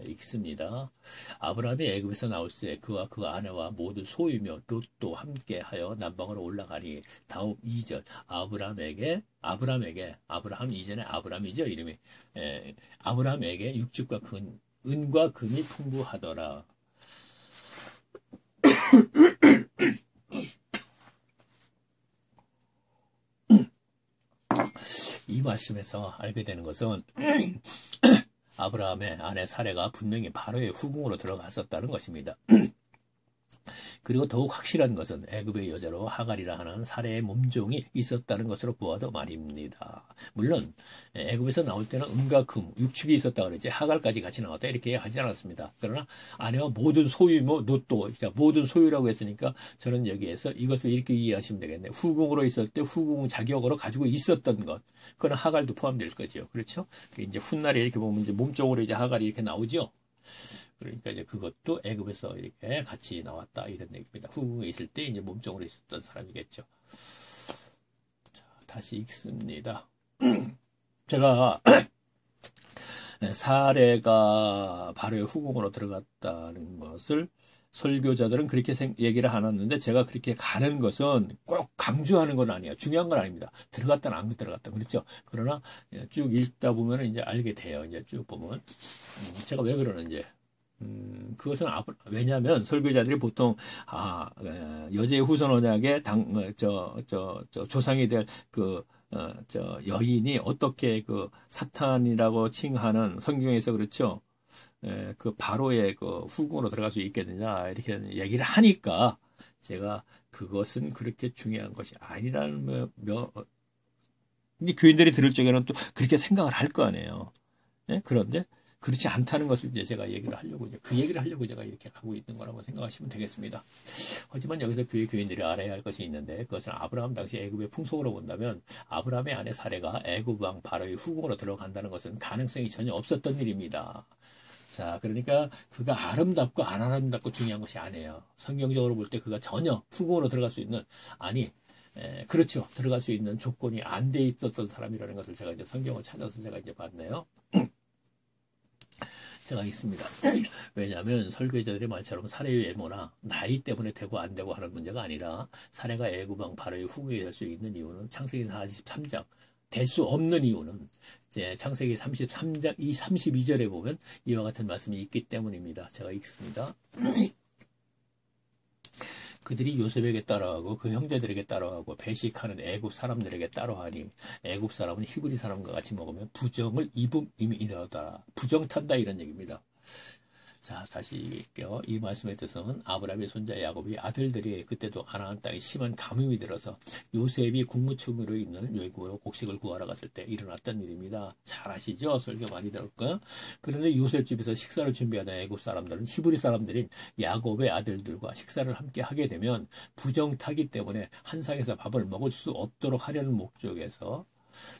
읽습니다. 아브라함이 애굽에서 나올 때 그와 그 아내와 모두 소유며 롯도 함께하여 남방으로 올라가니 다음 2절 아브라함 이전에 아브라함이죠 이름이 아브라함에게 육축과 은과 금이 풍부하더라. 이 말씀에서 알게 되는 것은 아브라함의 아내 사레가 분명히 바로의 후궁으로 들어갔었다는 것입니다. 그리고 더욱 확실한 것은 애굽의 여자로 하갈이라 하는 사레의 몸종이 있었다는 것으로 보아도 말입니다. 물론 애굽에서 나올 때는 은과 금, 육축이 있었다 그랬지 하갈까지 같이 나왔다 이렇게 하지 않았습니다. 그러나 아내와 모든 소유모 노또 그러니까 모든 소유라고 했으니까 저는 여기에서 이것을 이렇게 이해하시면 되겠네요. 후궁으로 있을 때 후궁 자격으로 가지고 있었던 것 그건 하갈도 포함될 거죠. 그렇죠? 이제 훗날에 이렇게 보면 이제 몸종으로 이제 하갈이 이렇게 나오죠. 그러니까 이제 그것도 애굽에서 이렇게 같이 나왔다 이런 얘기입니다. 후궁에 있을 때 이제 몸종으로 있었던 사람이겠죠. 자, 다시 읽습니다. 제가 사레가 바로의 후궁으로 들어갔다는 것을 설교자들은 그렇게 얘기를 하는데 제가 그렇게 가는 것은 꼭 강조하는 건 아니에요. 중요한 건 아닙니다. 들어갔다 안 들어갔다 그렇죠. 그러나 쭉 읽다 보면 이제 알게 돼요. 이제 쭉 보면 제가 왜 그러는지. 그것은 왜냐하면 설교자들이 보통 여자의 후손 언약의 조상이 될 여인이 어떻게 그 사탄이라고 칭하는 성경에서 그렇죠. 그 바로의 그 후궁으로 들어갈 수 있겠느냐 이렇게 얘기를 하니까 제가 그것은 그렇게 중요한 것이 아니라는 이제 교인들이 들을 적에는 또 그렇게 생각을 할 거 아니에요. 네? 그런데 그렇지 않다는 것을 이제 제가 얘기를 하려고 제가 이렇게 가고 있는 거라고 생각하시면 되겠습니다. 하지만 여기서 교인들이 알아야 할 것이 있는데 그것은 아브라함 당시 애굽의 풍속으로 본다면 아브라함의 아내 사레가 애굽 왕 바로의 후궁으로 들어간다는 것은 가능성이 전혀 없었던 일입니다. 자, 그러니까 그가 아름답고 안 아름답고 중요한 것이 아니에요. 성경적으로 볼 때 그가 전혀 후궁으로 들어갈 수 있는 그렇죠. 들어갈 수 있는 조건이 안 돼 있었던 사람이라는 것을 제가 이제 성경을 찾아서 제가 이제 봤네요. 제가 있습니다. 왜냐하면 설교자들의 말처럼 사례의 외모나 나이 때문에 되고 안 되고 하는 문제가 아니라 사례가 애굽 왕 바로의 후궁이 될 수 있는 이유는 창세기 43장 될 수 없는 이유는 이제 창세기 33장 32절에 보면 이와 같은 말씀이 있기 때문입니다. 제가 읽습니다. 그들이 요셉에게 따라가고 그 형제들에게 따라가고 배식하는 애굽 사람들에게 따라하니 애굽 사람은 히브리 사람과 같이 먹으면 부정을 입음이다. 부정 탄다 이런 얘기입니다. 자, 다시 읽게요. 이 말씀의 뜻은 아브라함의 손자 야곱이 아들들이 그때도 가나안 땅에 심한 가뭄이 들어서 요셉이 국무총리로 있는 외국으로 곡식을 구하러 갔을 때 일어났던 일입니다. 잘 아시죠? 설교 많이 들었고요. 그런데 요셉 집에서 식사를 준비하던 애국 사람들은 히브리 사람들인 야곱의 아들들과 식사를 함께 하게 되면 부정타기 때문에 한 상에서 밥을 먹을 수 없도록 하려는 목적에서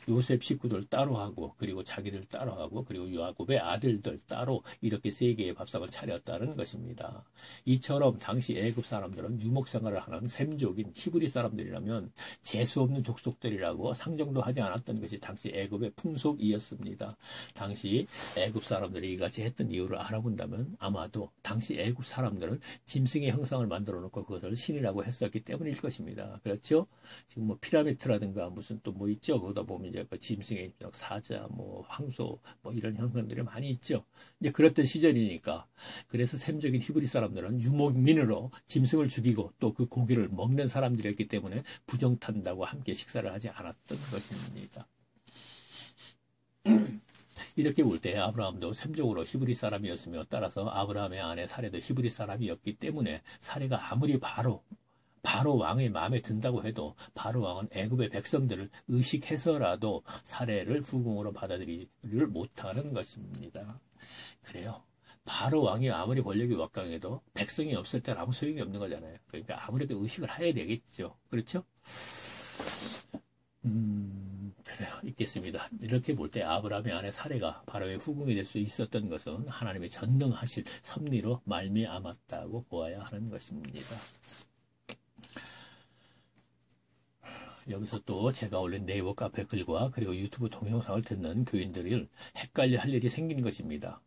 요셉 식구들 따로 하고 그리고 자기들 따로 하고 그리고 야곱의 아들들 따로 이렇게 세 개의 밥상을 차렸다는 것입니다. 이처럼 당시 애굽 사람들은 유목 생활을 하는 셈족인 히브리 사람들이라면 재수 없는 족속들이라고 상정도 하지 않았던 것이 당시 애굽의 풍속이었습니다. 당시 애굽 사람들이 이같이 했던 이유를 알아본다면 아마도 당시 애굽 사람들은 짐승의 형상을 만들어 놓고 그것을 신이라고 했었기 때문일 것입니다. 그렇죠? 지금 뭐 피라미드라든가 무슨 또 뭐 있죠? 거기다 보면 이제 그 짐승의 사자, 뭐 황소, 뭐 이런 형상들이 많이 있죠. 이제 그랬던 시절이니까 그래서 셈적인 히브리 사람들은 유목민으로 짐승을 죽이고 또 그 고기를 먹는 사람들이었기 때문에 부정탄다고 함께 식사를 하지 않았던 것입니다. 이렇게 볼 때 아브라함도 셈적으로 히브리 사람이었으며 따라서 아브라함의 아내 사레도 히브리 사람이었기 때문에 사레가 아무리 바로 왕의 마음에 든다고 해도 바로 왕은 애굽의 백성들을 의식해서라도 사레를 후궁으로 받아들이지를 못하는 것입니다. 그래요. 바로 왕이 아무리 권력이 막강해도 백성이 없을 때는 아무 소용이 없는 거잖아요. 그러니까 아무래도 의식을 해야 되겠죠. 그렇죠? 그래요. 있겠습니다. 이렇게 볼 때 아브라함의 아내 사레가 바로의 후궁이 될 수 있었던 것은 하나님의 전능하신 섭리로 말미암았다고 보아야 하는 것입니다. 여기서 또 제가 올린 네이버 카페 글과 그리고 유튜브 동영상을 듣는 교인들을 헷갈려 할 일이 생긴 것입니다.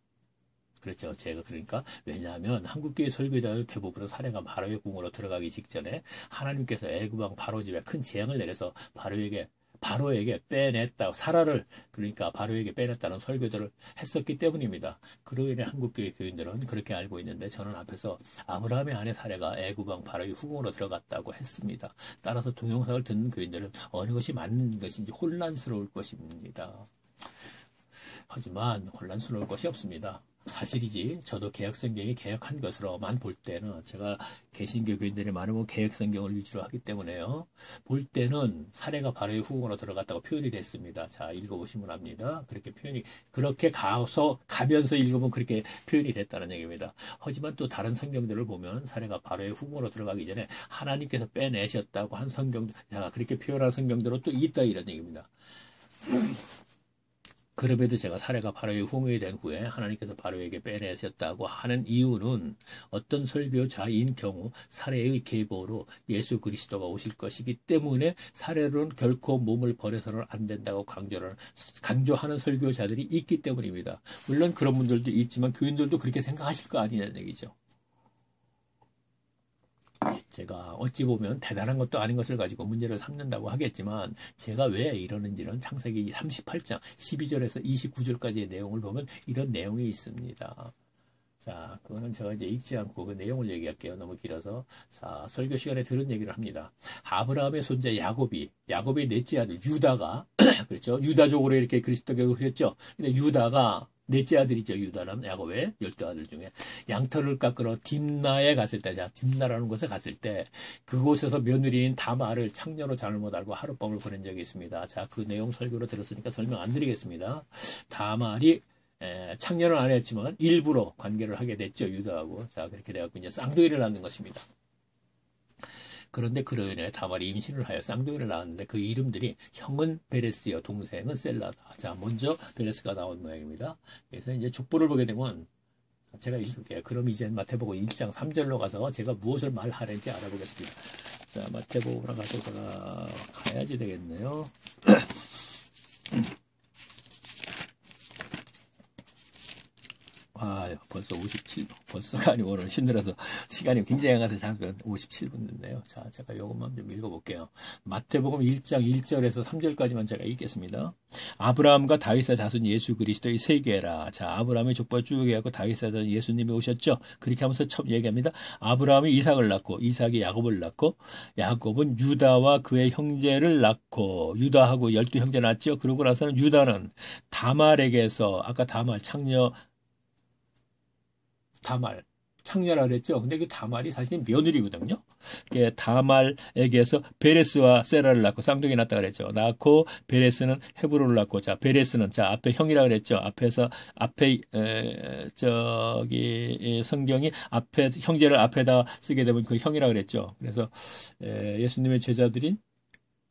그렇죠. 제가 그러니까 왜냐하면 한국교회 설교자들 대부분은 사례가 바로의 궁으로 들어가기 직전에 하나님께서 애굽 왕 바로 집에 큰 재앙을 내려서 바로에게 빼냈다. 사라를 그러니까 바로에게 빼냈다는 설교들을 했었기 때문입니다. 그로 인해 한국교회 교인들은 그렇게 알고 있는데 저는 앞에서 아브라함의 아내 사례가 애굽 왕 바로의 후궁으로 들어갔다고 했습니다. 따라서 동영상을 듣는 교인들은 어느 것이 맞는 것인지 혼란스러울 것입니다. 하지만 혼란스러울 것이 없습니다. 사실이지 저도 개혁성경이 개혁한 것으로만 볼 때는 제가 개신교 교인들이 많으면 개혁성경을 위주로 하기 때문에요. 볼 때는 사례가 바로의 후궁으로 들어갔다고 표현이 됐습니다. 자 읽어보시면 압니다. 그렇게 가면서 읽으면 그렇게 표현이 됐다는 얘기입니다. 하지만 또 다른 성경들을 보면 사례가 바로의 후궁으로 들어가기 전에 하나님께서 빼내셨다고 한 성경들, 그렇게 표현한 성경들은 또 있다 이런 얘기입니다. 그럼에도 제가 사례가 바로의 후궁이 된 후에 하나님께서 바로에게 빼내셨다고 하는 이유는 어떤 설교자인 경우 사례의 계보로 예수 그리스도가 오실 것이기 때문에 사례로는 결코 몸을 버려서는 안 된다고 강조하는 설교자들이 있기 때문입니다. 물론 그런 분들도 있지만 교인들도 그렇게 생각하실 거 아니냐는 얘기죠. 제가 어찌 보면 대단한 것도 아닌 것을 가지고 문제를 삼는다고 하겠지만 제가 왜 이러는지는 창세기 38장 12절에서 29절까지의 내용을 보면 이런 내용이 있습니다. 자, 그거는 제가 이제 읽지 않고 그 내용을 얘기할게요. 너무 길어서. 자, 설교 시간에 들은 얘기를 합니다. 아브라함의 손자 야곱의 넷째 아들 유다가 그렇죠. 유다족으로 이렇게 그리스도교를 했죠. 근데 유다가 넷째 아들이죠. 유다는 야곱의 12아들 중에 양털을 깎으러 딥나에 갔을 때, 딥나라는 곳에 갔을 때 그곳에서 며느리인 다말을 창녀로 잘못 알고 하룻밤을 보낸 적이 있습니다. 자, 그 내용 설교로 들었으니까 설명 안 드리겠습니다. 다말이 창녀는 안 했지만 일부러 관계를 하게 됐죠. 유다하고. 자, 그렇게 돼갖고 이제 쌍둥이를 낳는 것입니다. 그런데 그로 인해 다말이 임신을 하여 쌍둥이를 낳았는데 그 이름들이 형은 베레스여 동생은 셀라다. 자, 먼저 베레스가 나온 모양입니다. 그래서 이제 족보를 보게 되면 제가 읽을게요. 그럼 이제 마태복음 1장 3절로 가서 제가 무엇을 말하는지 알아보겠습니다. 자, 마태복음으로 가야지 되겠네요. 벌써 57분. 벌써가 아니고 오늘 힘들어서 시간이 굉장히 가서 잠깐 57분 됐네요. 자, 제가 이것만 좀 읽어볼게요. 마태복음 1장 1절에서 3절까지만 제가 읽겠습니다. 아브라함과 다윗의 자손 예수 그리스도의 세계라. 자, 아브라함의 족보가 쭉 해갖고 다윗의 자손 예수님이 오셨죠. 그렇게 하면서 처음 얘기합니다. 아브라함이 이삭을 낳고 이삭이 야곱을 낳고 야곱은 유다와 그의 형제를 낳고 유다하고 12형제 낳았죠. 그러고 나서는 유다는 다말에게서 아까 다말 창녀라 그랬죠. 근데 그 다말이 사실 며느리거든요. 다말에게서 베레스와 세라를 낳고 쌍둥이 낳았다 그랬죠. 낳고 베레스는 헤브론을 낳고 자 베레스는 자 앞에 형이라 그랬죠. 앞에 성경이 앞에 형제를 앞에다 쓰게 되면 그 형이라 그랬죠. 그래서 예수님의 제자들인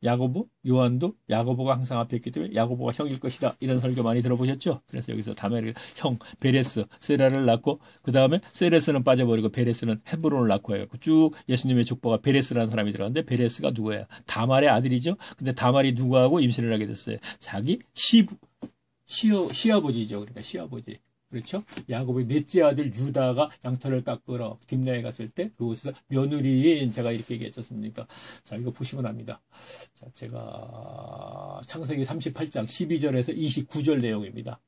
야고보, 요한도 야고보가 항상 앞에 있기 때문에 야고보가 형일 것이다. 이런 설교 많이 들어보셨죠? 그래서 여기서 다메를 형 베레스, 세라를 낳고 그 다음에 세레스는 빠져버리고 베레스는 헤브론을 낳고 해요. 쭉 예수님의 족보가 베레스라는 사람이 들어갔는데 베레스가 누구예요? 다말의 아들이죠. 근데 다말이 누구하고 임신을 하게 됐어요? 자기 시아버지죠. 그러니까 시아버지. 그렇죠? 야곱의 넷째 아들 유다가 양털을 깎으러 딥나에 갔을 때 그곳에서 며느리인 제가 이렇게 얘기했지 않습니까? 자, 이거 보시면 압니다. 자, 제가 창세기 38장 12절에서 29절 내용입니다.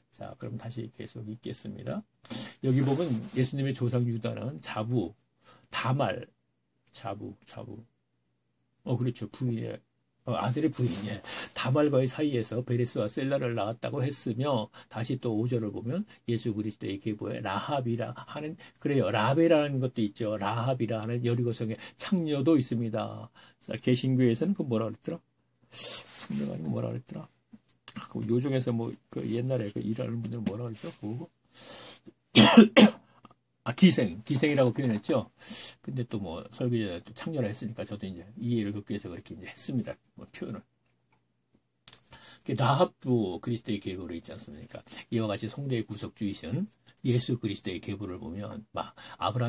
자, 그럼 다시 계속 읽겠습니다. 여기 보면 예수님의 조상 유다는 자부, 다말, 자부. 그렇죠. 부인의 아들의 부인이 다말과의 사이에서 베레스와 셀라를 낳았다고 했으며 다시 또 5절을 보면 예수 그리스도의 계보에 라합이라 하는 그래요. 라베라는 것도 있죠. 라합이라 하는 여리고성의 창녀도 있습니다. 자, 개신교에서는 그 뭐라 그랬더라? 창녀가 아니고 뭐라 그랬더라? 그 요정에서 뭐 그 옛날에 그 일하는 분들은 뭐라 그랬죠? 그거? 기생이라고 표현했죠. 근데 또 뭐 설교자가 또 창녀를 했으니까 저도 이제 이해를 돕기 위해서 그렇게 이제 했습니다. 뭐 표현을. 라합도 그리스도의 계보로 있지 않습니까? 이와 같이 성도의 구속주이신 예수 그리스도의 계보를 보면 막 아브라함